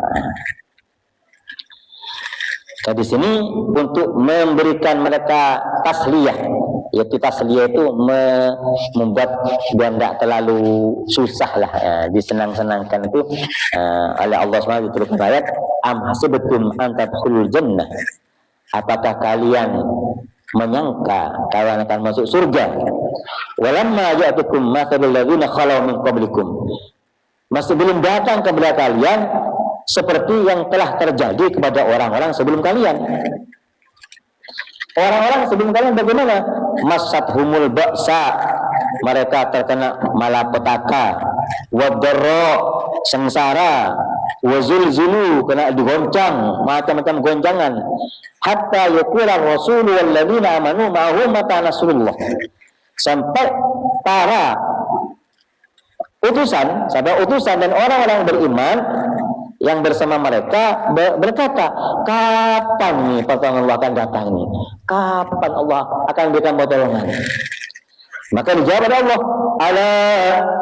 Speaker 1: Nah, di sini untuk memberikan mereka tasliyah, yaitu tasliyah itu membuat biar tidak terlalu susah lah, disenang-senangkan itu oleh Allah SWT diturunkan ayat am hasibtum an tadkhulul jannah, apakah kalian menyangka kalian akan masuk surga, walamma ya'tukum mathalul ladzina khalau min qablikum, masih belum datang kepada kalian seperti yang telah terjadi kepada orang-orang sebelum kalian. Orang-orang sebelum kalian bagaimana? Masathumul ba'sa, mereka terkena malapetaka, wadarra, sengsara, wazulzulu, kena digoncang, macam-macam goncangan, hatta yaqula rasul walladzina amanu ma'ahu mata nasrullah, sampai para utusan, sahabat utusan dan orang-orang beriman yang bersama mereka berkata, kapan nih pertolongan Allah akan datang nih? Kapan Allah akan memberikan pertolongan? Maka dijawab oleh Allah, ala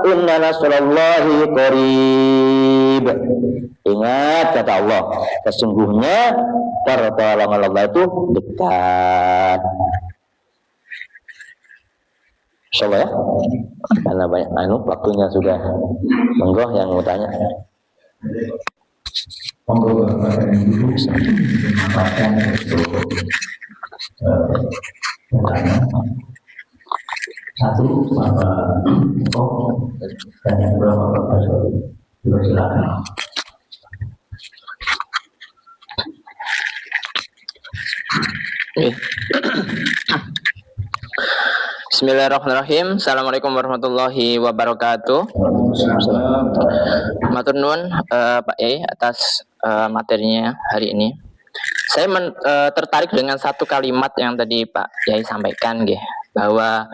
Speaker 1: inna nasrullahi qarib. Ingat kata Allah, sesungguhnya pertolongan Allah itu dekat. Insyaallah ya. Karena banyak waktunya sudah. Monggo yang mau tanya.
Speaker 2: Monggo Bapak dan Ibu menyampaikan untuk pertanyaan. Satu Bapak dan yang kedua Bapak Basori. Silakan.
Speaker 3: Bismillahirrahmanirrahim. Assalamualaikum warahmatullahi wabarakatuh. Matur nuwun Pak Yai atas materinya hari ini. Saya tertarik dengan satu kalimat yang tadi Pak Yai sampaikan, bahwa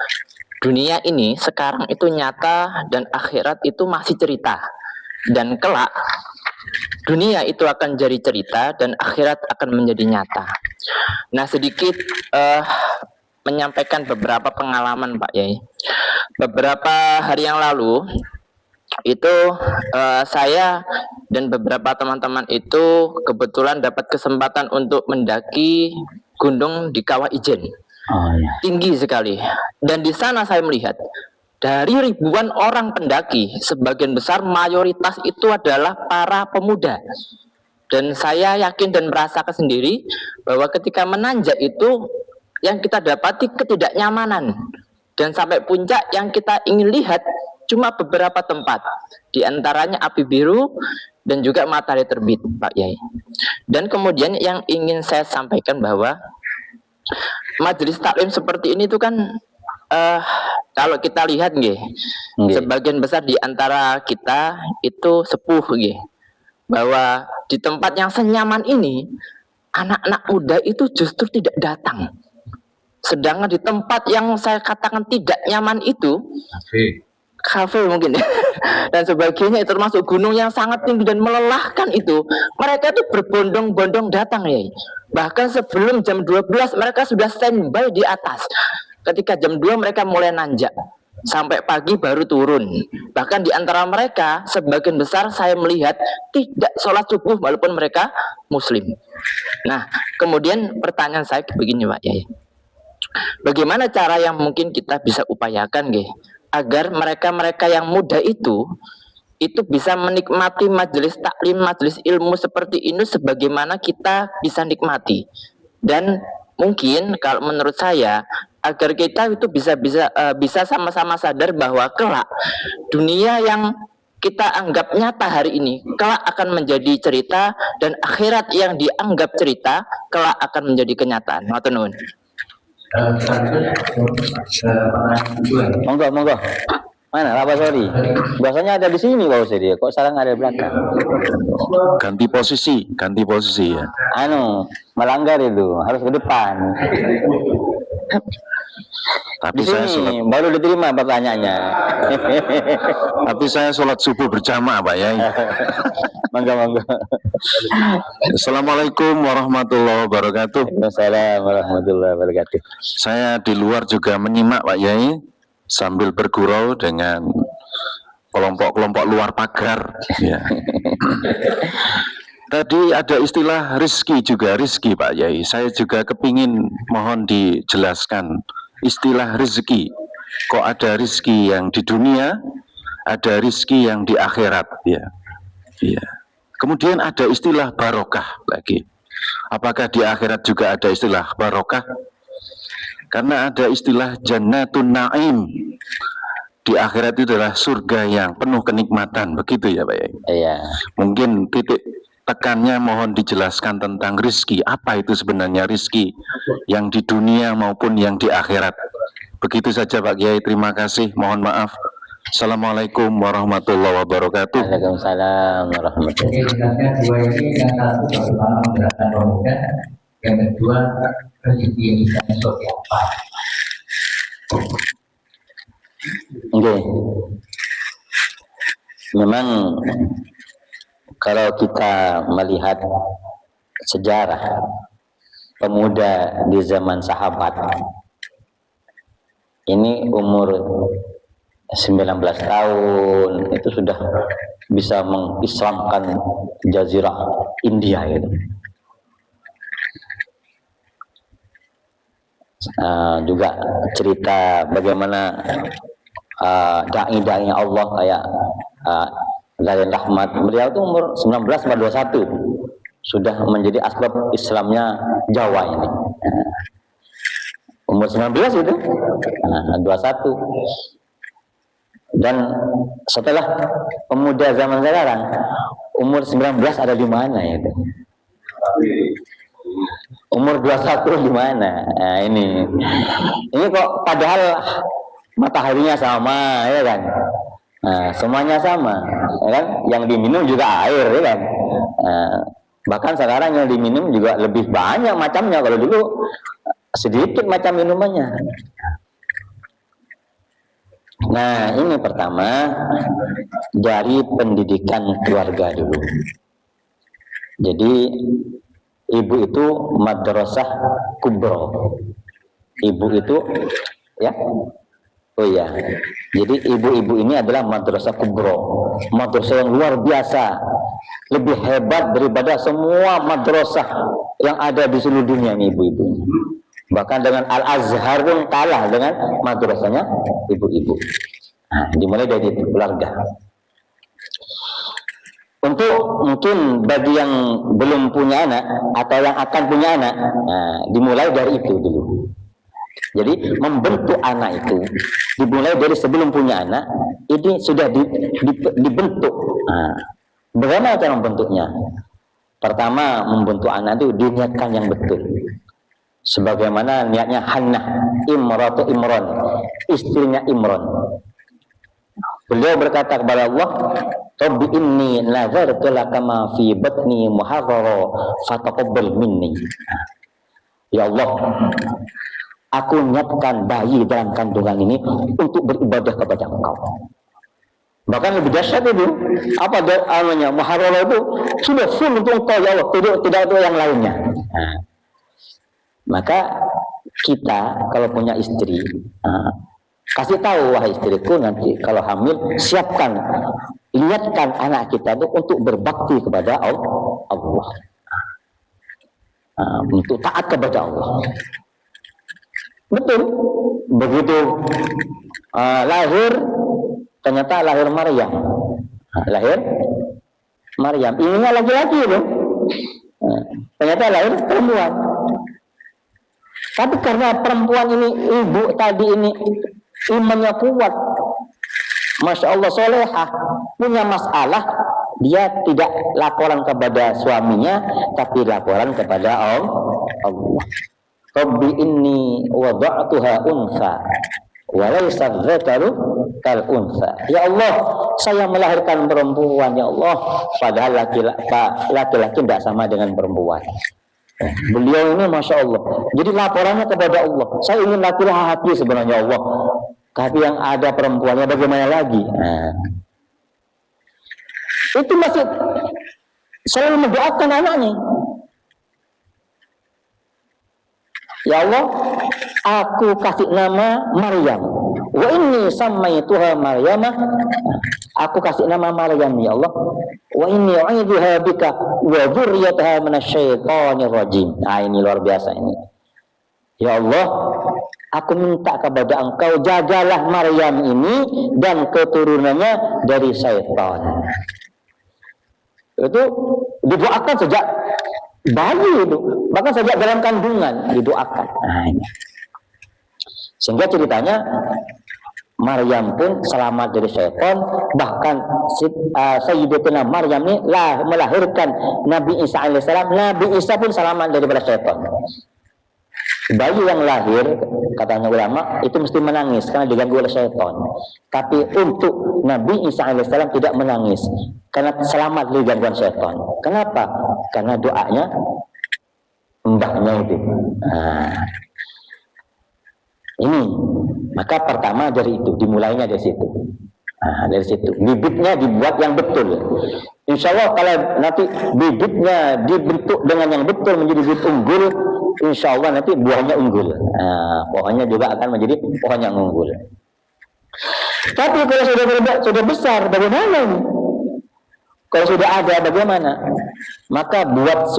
Speaker 3: dunia ini sekarang itu nyata dan akhirat itu masih cerita, dan kelak dunia itu akan jadi cerita dan akhirat akan menjadi nyata. Nah, sedikit menyampaikan beberapa pengalaman Pak Yai. Beberapa hari yang lalu itu saya dan beberapa teman-teman itu kebetulan dapat kesempatan untuk mendaki gunung di Kawah Ijen. Tinggi sekali. Dan di sana saya melihat dari ribuan orang pendaki, sebagian besar mayoritas itu adalah para pemuda. Dan saya yakin dan merasakan sendiri bahwa ketika menanjak itu yang kita dapati ketidaknyamanan, dan sampai puncak yang kita ingin lihat cuma beberapa tempat, di antaranya api biru dan juga matahari terbit Pak Yai. Dan kemudian yang ingin saya sampaikan bahwa majelis taklim seperti ini tuh kan kalau kita lihat sebagian besar di antara kita itu sepuh bahwa di tempat yang senyaman ini anak-anak muda itu justru tidak datang. Sedangkan di tempat yang saya katakan tidak nyaman itu, kafe mungkin ya, dan sebagainya, termasuk gunung yang sangat tinggi dan melelahkan itu, mereka itu berbondong-bondong datang ya. Bahkan sebelum jam 12 mereka sudah standby di atas. Ketika jam 2 mereka mulai nanjak, sampai pagi baru turun. Bahkan di antara mereka sebagian besar saya melihat tidak sholat subuh walaupun mereka muslim. Nah, kemudian pertanyaan saya begini Pak Yai, bagaimana cara yang mungkin kita bisa upayakan agar mereka-mereka yang muda itu bisa menikmati majelis taklim, majelis ilmu seperti ini sebagaimana kita bisa nikmati. Dan mungkin kalau menurut saya, agar kita itu bisa sama-sama sadar bahwa kelak dunia yang kita anggap nyata hari ini kelak akan menjadi cerita, dan akhirat yang dianggap cerita kelak akan menjadi kenyataan. Matur nuwun.
Speaker 1: Monggo. Mana Pak Basori? Biasanya ada di sini Pak Basori. Kok sekarang ada di belakang?
Speaker 4: Ganti posisi ya.
Speaker 1: Melanggar itu, harus ke depan.
Speaker 4: Tapi
Speaker 1: Di
Speaker 4: saya sholat,
Speaker 1: sini baru diterima pertanyaannya.
Speaker 4: tapi saya sholat subuh berjamaah Pak Yai.
Speaker 1: Mangga.
Speaker 4: Assalamualaikum warahmatullahi wabarakatuh.
Speaker 1: Waalaikumsalam warahmatullahi wabarakatuh.
Speaker 4: Saya di luar juga menyimak Pak Yai sambil bergurau dengan kelompok-kelompok luar pagar. Ya. Tadi ada istilah rizki juga, rizki Pak Yai. Saya juga kepingin mohon dijelaskan istilah rezeki. Kok ada rizki yang di dunia, ada rizki yang di akhirat, ya. Ya. Kemudian ada istilah barokah lagi. Apakah di akhirat juga ada istilah barokah? Karena ada istilah jannatun na'im. Di akhirat itu adalah surga yang penuh kenikmatan, begitu ya Pak Yai?
Speaker 1: Iya.
Speaker 4: Mungkin titik tekannya mohon dijelaskan tentang rizki. Apa itu sebenarnya rizki yang di dunia maupun yang di akhirat? Begitu saja Pak Kiai, terima kasih, mohon maaf. Assalamualaikum warahmatullahi wabarakatuh.
Speaker 1: Waalaikumsalam warahmatullahi
Speaker 2: Jadi sebenarnya dua ini, yang satu bagaimana menggerakkan pemuda, yang kedua rezeki yang bisa seperti apa.
Speaker 1: Oke. Memang kalau kita melihat sejarah pemuda di zaman sahabat, ini umur 19 tahun itu sudah bisa mengislamkan jazirah India itu. Juga cerita bagaimana dai-dai Allah kayak Zahid Rahmat, beliau itu umur 19 atau 21 sudah menjadi asbab Islamnya Jawa ini. Umur 19 itu 21. Dan setelah pemuda zaman sekarang umur 19 ada di mana itu? Umur 21 di mana? Nah, ini kok padahal mataharinya sama, ya kan? Nah, semuanya sama, ya kan? Yang diminum juga air, ya kan? Bahkan sekarang yang diminum juga lebih banyak macamnya. Kalau dulu sedikit macam minumannya. Nah, ini pertama dari pendidikan keluarga dulu. Jadi ibu itu madrasah kubro. Ibu itu ya. Oh iya. Jadi ibu-ibu ini adalah madrasah kubro. Madrasah yang luar biasa. Lebih hebat daripada semua madrasah yang ada di seluruh dunia nih ibu-ibu. Bahkan dengan Al-Azhar pun kalah dengan madrasahnya ibu-ibu. Nah, dimulai dari keluarga. Untuk mungkin bagi yang belum punya anak atau yang akan punya anak, nah, dimulai dari itu dulu. Jadi membentuk anak itu dimulai dari sebelum punya anak, ini sudah dibentuk. Nah, bagaimana cara membentuknya? Pertama, membentuk anak itu diniatkan yang betul. Sebagaimana niatnya Hannah Imratu Imran, istrinya Imran. Beliau berkata kepada Allah, Rabbi inni nazartu laka ma fi batni muharrara fataqabbal minni. Ya Allah, aku niatkan bayi dalam kandungan ini untuk beribadah kepada Engkau. Bahkan lebih dahsyat itu, apa namanya muharrara itu sudah full untuk Engkau ya Allah, tidak ada yang lainnya. Nah, maka kita kalau punya istri, kasih tahu wahai istriku nanti kalau hamil siapkan, lihatkan anak kita itu untuk berbakti kepada Allah, untuk taat kepada Allah. Betul. Begitu lahir, ternyata lahir Maryam. Lahir Maryam. Ininya laki-laki itu. Ternyata lahir perempuan. Tapi karena perempuan ini, ibu tadi ini imannya kuat, Masya Allah solehah, punya masalah, dia tidak laporan kepada suaminya, tapi laporan kepada Allah. Rabbi inni wada'tuha unsa wa laysa dzakaru kal unsa. Ya Allah, saya melahirkan perempuan, ya Allah, padahal laki-laki tidak sama dengan perempuan. Beliau ini Masya Allah. Jadi laporannya kepada Allah. Saya ingin laki-laki sebenarnya Allah. Tapi yang ada perempuannya bagaimana lagi? Itu masih selalu mendoakan anaknya. Ya Allah, aku kasih nama Maryam. Wa inni sammaituha Maryam. Aku kasih nama Maryam ya Allah. Wa inni u'idzuha bika wa dzurriyyataha minasyaitonir rajim. Ini luar biasa ini. Ya Allah, aku minta kepada Engkau jagalah Maryam ini dan keturunannya dari syaitan. Itu didoakan sejak bayi itu, bahkan sejak dalam kandungan didoakan. Ini. Sehingga ceritanya Maryam pun selamat dari syaitan. Bahkan Sayyidatina Maryam ini melahirkan Nabi Isa alaihissalam. Nabi Isa pun selamat daripada syaitan. Bayi yang lahir, katanya ulama, itu mesti menangis karena diganggu oleh syaitan. Tapi untuk Nabi Isa alaihissalam tidak menangis karena selamat dari gangguan syaitan. Kenapa? Karena doanya mbahnya itu. Ini, maka pertama dari itu, dimulainya dari situ. Dari situ, bibitnya dibuat yang betul. Insya Allah kalau nanti bibitnya dibentuk dengan yang betul menjadi bibit unggul, insya Allah nanti buahnya unggul. Pohonnya juga akan menjadi pohon yang unggul. Tapi kalau sudah besar, bagaimana ini? Kalau sudah ada, bagaimana? Maka buat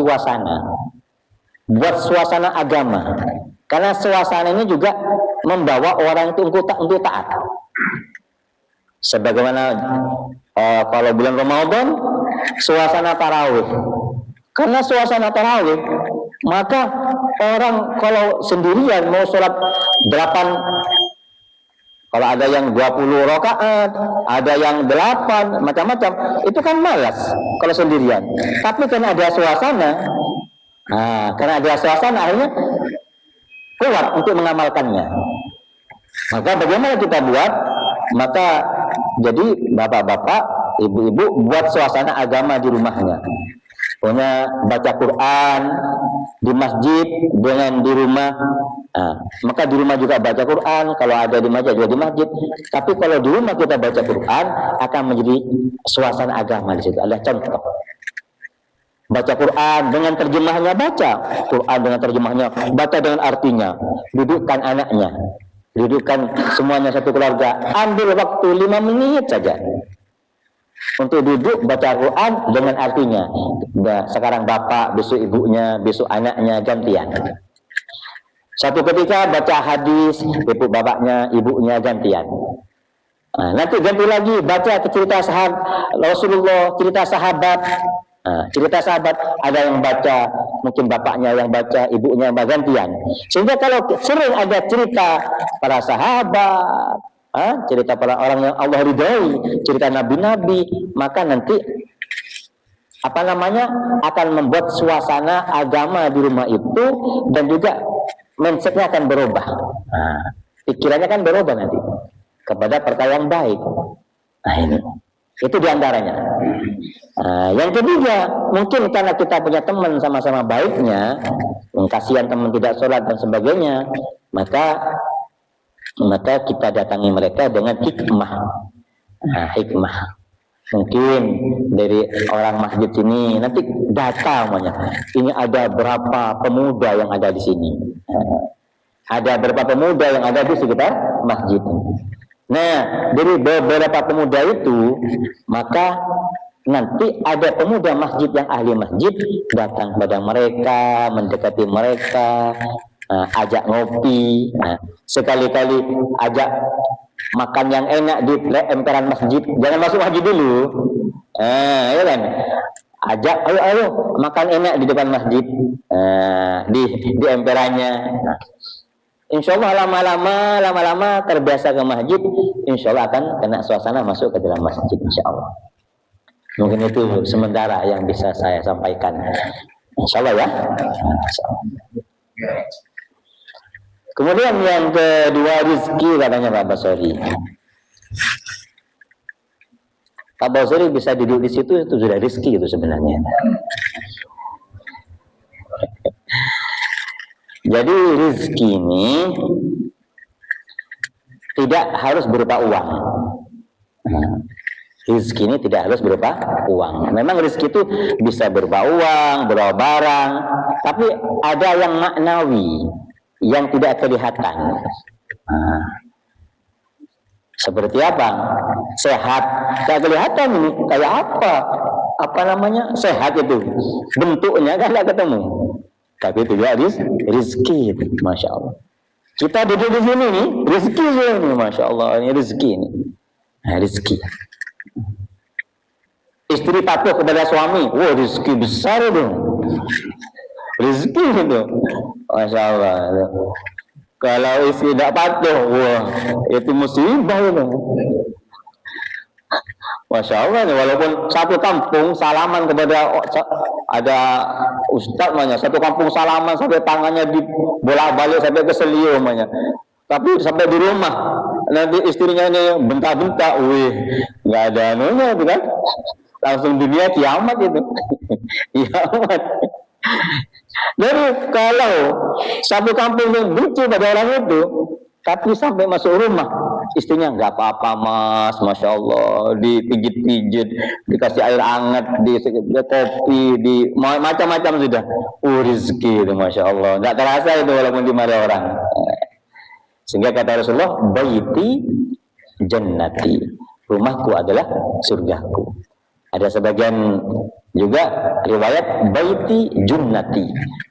Speaker 1: suasana agama. Karena suasana ini juga membawa orang itu untuk taat. Sebagaimana kalau bulan Ramadan, suasana tarawih. Karena suasana tarawih, maka orang kalau sendirian mau sholat 8, kalau ada yang 20 rakaat, ada yang 8, macam-macam, itu kan malas kalau sendirian. Tapi karena ada suasana, akhirnya kuat untuk mengamalkannya. Maka bagaimana kita buat? Maka jadi bapak-bapak, ibu-ibu buat suasana agama di rumahnya. Punya baca Quran di masjid dengan di rumah. Maka di rumah juga baca Quran. Kalau ada di masjid juga di masjid. Tapi kalau di rumah kita baca Quran akan menjadi suasana agama di situ. Ada contoh. Baca Quran dengan terjemahnya, baca Quran dengan terjemahnya, baca dengan artinya, dudukkan anaknya, dudukkan semuanya satu keluarga, ambil waktu 5 menit saja untuk duduk baca Quran dengan artinya. Sekarang bapak, besok ibunya, besok anaknya, gantian. Satu ketika baca hadis, ibu bapaknya, ibunya gantian. Nanti ganti lagi baca cerita sahabat Rasulullah, cerita sahabat. Cerita sahabat, ada yang baca, mungkin bapaknya yang baca, ibunya yang gantian. Sehingga kalau sering ada cerita para sahabat, cerita para orang yang Allah ridhai, cerita nabi-nabi, maka nanti akan membuat suasana agama di rumah itu, dan juga mindsetnya akan berubah. Pikirannya akan berubah nanti kepada perkara yang baik. Ini. Itu diantaranya. Yang ketiga, mungkin karena kita punya teman sama-sama baiknya, kasihan teman tidak sholat dan sebagainya, maka kita datangi mereka dengan hikmah. Hikmah. Mungkin dari orang masjid sini nanti data namanya. Ini ada berapa pemuda yang ada di sini. Ada berapa pemuda yang ada di sekitar masjid. Nah, dari beberapa pemuda itu, maka nanti ada pemuda masjid yang ahli masjid datang kepada mereka, mendekati mereka, ajak ngopi, sekali-kali ajak makan yang enak di emperan masjid. Jangan masuk masjid dulu, ya kan? Ajak, ayo makan enak di depan masjid, di emperannya. Insya Allah lama-lama terbiasa ke masjid, insya Allah akan kena suasana masuk ke dalam masjid, insya Allah. Mungkin itu sementara yang bisa saya sampaikan, insya Allah ya. Kemudian yang kedua, rezeki, katanya Pak Basori. Pak Basori bisa duduk di situ, itu sudah rezeki itu sebenarnya. Jadi rezeki ini tidak harus berupa uang. Rezeki ini tidak harus berupa uang. Memang rezeki itu bisa berupa uang, berupa barang, tapi ada yang maknawi, yang tidak kelihatan. Seperti apa? Sehat, tidak kelihatan ini kayak apa? Apa namanya? Sehat itu bentuknya kan tidak ketemu. Tapi itu juga rezeki itu, masya Allah. Kita duduk di sini nih, rezeki ini, masya Allah, ini rezeki ini. Nah, rezeki. Istri patuh kepada suami, wah rezeki besar itu. Rezeki itu, masya Allah. Kalau istri tidak patuh, wah itu musibah itu. Masya Allah, walaupun satu kampung salaman kepada ada ustadz namanya, satu kampung salaman sampai tangannya dibolak-balik sampai ke selio namanya. Tapi sampai di rumah nanti istrinya ini bentak-bentak, wih nggak ada anunya itu kan, langsung dunia kiamat itu. Kiamat. Jadi kalau satu kampung yang benci pada orang itu, tapi sampai masuk rumah istrinya nggak apa-apa mas, masya Allah, dipijit-pijit, dikasih air hangat, dikasih kopi, di macam-macam sudah. Rezeki itu masya Allah, nggak terasa itu walaupun dimarahi orang. Sehingga kata Rasulullah, baiti jannati, rumahku adalah surgaku. Ada sebagian juga riwayat baiti junnati,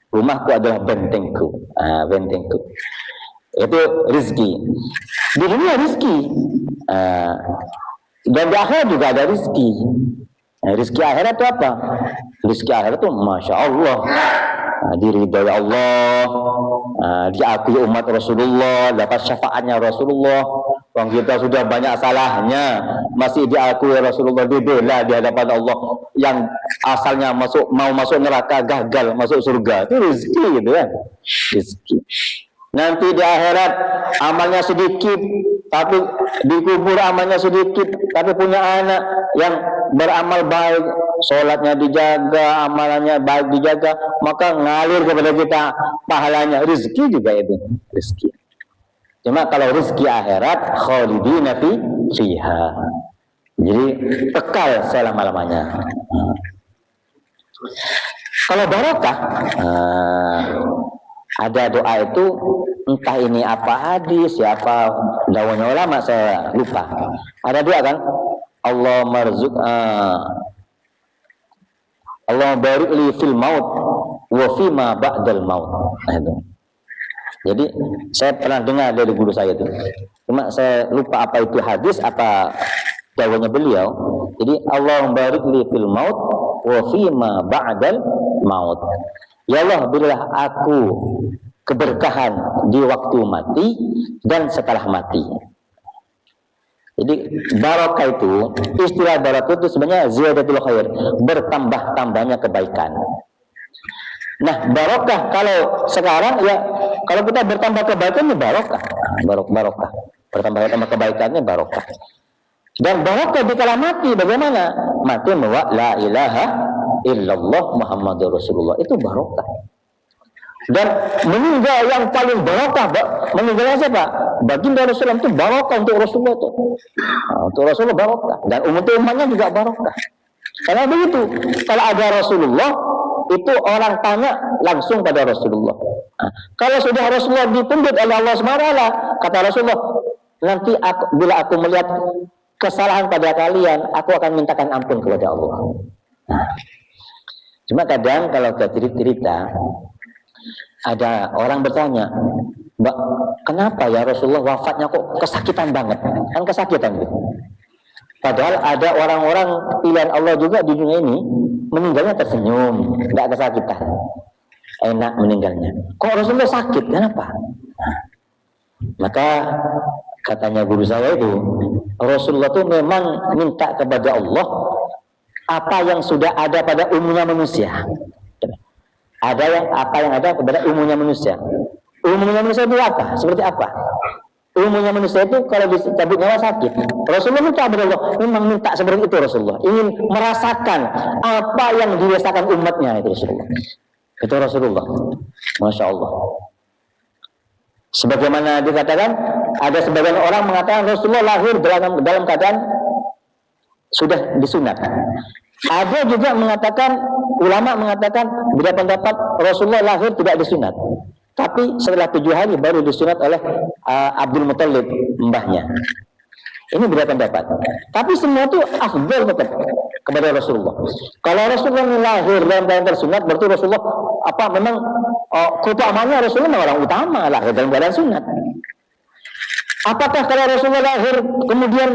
Speaker 1: rumahku adalah bentengku. Bentengku itu rezeki. Di dunia rezeki, dan di akhirat juga ada rezeki. Rezeki akhirat itu apa? Rezeki akhirat itu masya Allah, diridhai Allah, diakui umat Rasulullah, dapat syafaatnya Rasulullah. Orang kita sudah banyak salahnya, masih diakui Rasulullah, dibela di hadapan Allah. Yang asalnya mau masuk neraka, gagal masuk surga. Itu rezeki gitu ya, rezeki. Nanti di akhirat amalnya sedikit, tapi dikubur amalnya sedikit, tapi punya anak yang beramal baik, sholatnya dijaga, amalannya baik dijaga, maka ngalir kepada kita pahalanya. Rezeki juga itu, rezeki. Cuma kalau rezeki akhirat, khalidina fiha, jadi kekal selama-lamanya. Kalau barokah, ada doa itu, entah ini apa hadis, siapa dawanya ulama, saya lupa. Ada doa kan, Allah marzuq, Allah barik li fil maut wa fima ba'dal maut. Nah, itu. Jadi saya pernah dengar dari guru saya itu, cuma saya lupa apa itu hadis, apa dawanya beliau. Jadi Allah barik li fil maut wa fima ba'dal maut. Ya Allah, berilah aku keberkahan di waktu mati dan setelah mati. Jadi barokah itu, istilah barokah itu sebenarnya ziyadatul khair, bertambah-tambahnya kebaikan. Nah, barokah kalau sekarang ya, kalau kita bertambah kebaikan ya barokah. Barokah. Bertambah kebaikannya barokah. Dan barokah di kala mati bagaimana? Mati bahwa la ilaha illallah Muhammadur Rasulullah, itu barokah. Dan meninggal yang paling barokah, meninggalnya siapa? Baginda Rasulullah, itu barokah untuk Rasulullah itu. Untuk Rasulullah barokah, dan umatnya juga barokah. Karena begitu, kalau ada Rasulullah, itu orang tanya langsung pada Rasulullah. Kalau sudah Rasulullah dipundut oleh Allah SWT, kata Rasulullah, nanti bila aku melihat kesalahan pada kalian, aku akan mintakan ampun kepada Allah. Cuma kadang kalau kita cerita, ada orang bertanya, Mbak, kenapa ya Rasulullah wafatnya kok kesakitan banget? Kan kesakitan gitu. Padahal ada orang-orang pilihan Allah juga di dunia ini, meninggalnya tersenyum, tidak kesakitan, enak meninggalnya. Kok Rasulullah sakit? Kenapa? Maka katanya guru saya itu, Rasulullah itu memang minta kepada Allah apa yang sudah ada pada umumnya manusia. Apa yang ada kepada umumnya manusia. Umumnya manusia itu apa? Seperti apa? Umumnya manusia itu kalau dicabut nyawa sakit. Rasulullah minta kepada Allah, memang minta seperti itu Rasulullah. Ingin merasakan apa yang dirasakan umatnya itu Rasulullah. Itu Rasulullah. Masya Allah. Sebagaimana dikatakan, ada sebagian orang mengatakan Rasulullah lahir dalam keadaan sudah disunat. Ada juga mengatakan, ulama mengatakan beda pendapat Rasulullah lahir tidak disunat, tapi setelah 7 hari baru disunat oleh Abdul Muthalib, mbahnya. Ini beda pendapat. Tapi semua itu afdal tetap kepada Rasulullah. Kalau Rasulullah lahir dalam keadaan tersunat, berarti Rasulullah memang keutamaannya Rasulullah orang utama lahir dalam keadaan sunat. Apakah kalau Rasulullah lahir kemudian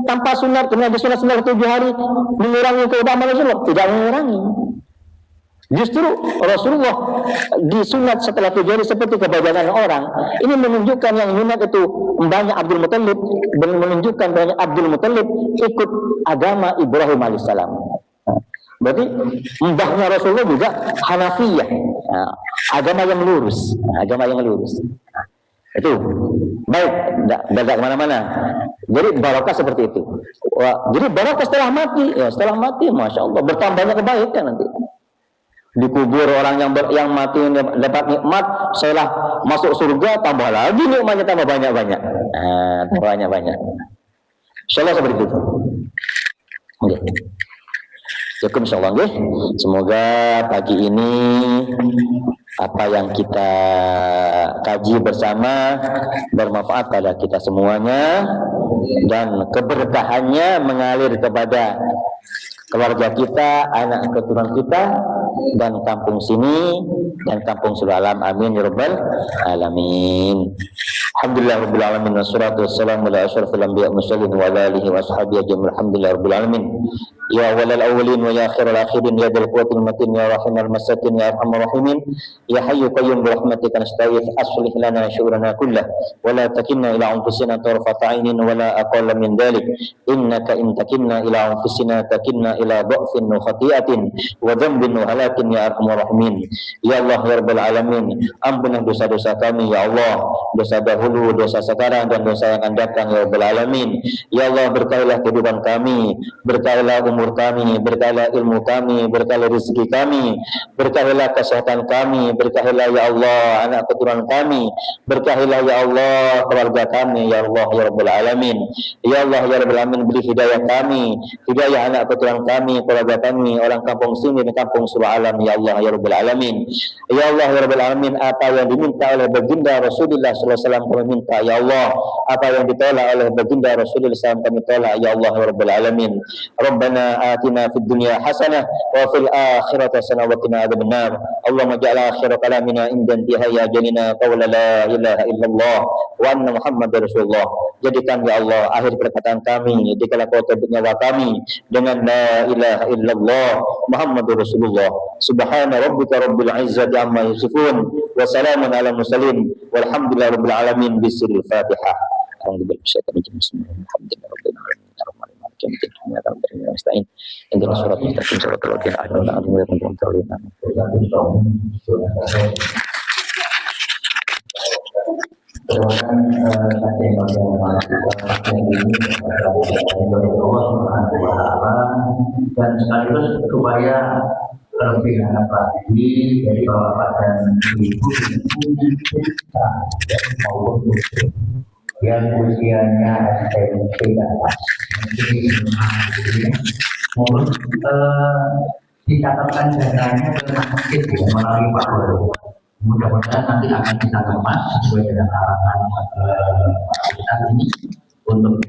Speaker 1: tanpa sunat, kemudian disunat 7 hari mengurangi keutamaan Rasulullah? Tidak mengurangi. Justru Rasulullah disunat setelah 7 hari seperti kebanyakan orang. Ini menunjukkan yang sunat itu mbahnya Abdul Muthalib, dan menunjukkan bahwa Abdul Muthalib ikut agama Ibrahim alaihissalam. Berarti mbahnya Rasulullah juga Hanafiyah, agama yang lurus, Itu baik, tidak kemana-mana. Jadi barokah seperti itu. Jadi barokah setelah mati, masya Allah, bertambahnya kebaikan nanti. Dikubur orang yang mati dapat nikmat, setelah masuk surga tambah lagi nikmatnya, tambah banyak-banyak. Tambah banyak-banyak. Insyaallah seperti itu. Oke. Cukup insyaallah nggih. Semoga pagi ini apa yang kita kaji bersama bermanfaat pada kita semuanya, dan keberkahannya mengalir kepada keluarga kita, anak keturunan kita, dan kampung sini dan kampung seluruh alam. Amin ya rabbal alamin. Alhamdulillah rabbil alamin, wassalatu wassalamu ala asyrafil anbiya wal mursalin wa ala alihi wa ashabihi ajmain. Alhamdulillah rabbil alamin. Ya awwalal awwalin wa ya akhiral akhirin, ya dzal quwwatil matin, ya rahimal masakin, ya arhamar rahimin, ya hayyu qayyum bi rahmatika nasta'in. Aslih lana syu'rana kullah wa la takilna ila anfusina tarfata 'ainin wa la aqalla min dhalik. Innaka in takilna ila anfusina takilna ila dha'fin wa khati'atin wa dhanbin wa halakin, ya arhamar rahimin. Ya Allah ya rabbal alamin, ampunilah dosa-dosa kami ya Allah, dosa dahulu, dosa sekarang, dan dosa yang akan datang ya rabbal alamin. Ya Allah, berkahilah kehidupan kami, berkahilah umur kami, berkahilah ilmu kami, berkahilah rezeki kami, berkahilah kesehatan kami, berkahilah ya Allah anak keturunan kami, berkahilah ya Allah keluarga kami ya Allah ya rabbal alamin. Ya Allah ya rabbal alamin, beri hidayah kami, hidayah anak keturunan kami, keluarga kami, orang kampung sini dan kampung seluruh alam ya Allah ya rabbal alamin. Ya Allah ya rabbal alamin, apa yang diminta oleh baginda Rasulullah sallallahu alaihi wasallam kami minta ya Allah, apa yang ditolak oleh baginda Rasulullah SAW kami tolak ya Allah ya rabbal alamin. Rabbana atina fid dunya hasanah wa fil akhirati hasanah wa qina adzabannar. Allahumma ja'al akhir kalamina inda intihai ajalina qawla la ilaha illallah wa anna muhammadar rasulullah. Jadikan ya Allah akhir perkataan kami di kala kau cabut nyawa kami dengan la ilaha illallah muhammadur rasulullah. Subhana rabbika rabbil izzati amma yasifun wa salamun ala mursalin walhamdulillahi rabbil alamin. Bismillahil Fatihah. Alhamdulillah alhamdulillah rabbil alamin. Intinya surat mustaqim surat al-Waqiah adalah
Speaker 2: dan sekaligus supaya lebih hangat lagi dari bapak dan ibu maupun yang usianya SMP atas mohon dicatatkan datanya ke masjid melalui Pak Guru. Mudah-mudahan nanti akan kita kemas sesuai dengan arahan kita ini untuk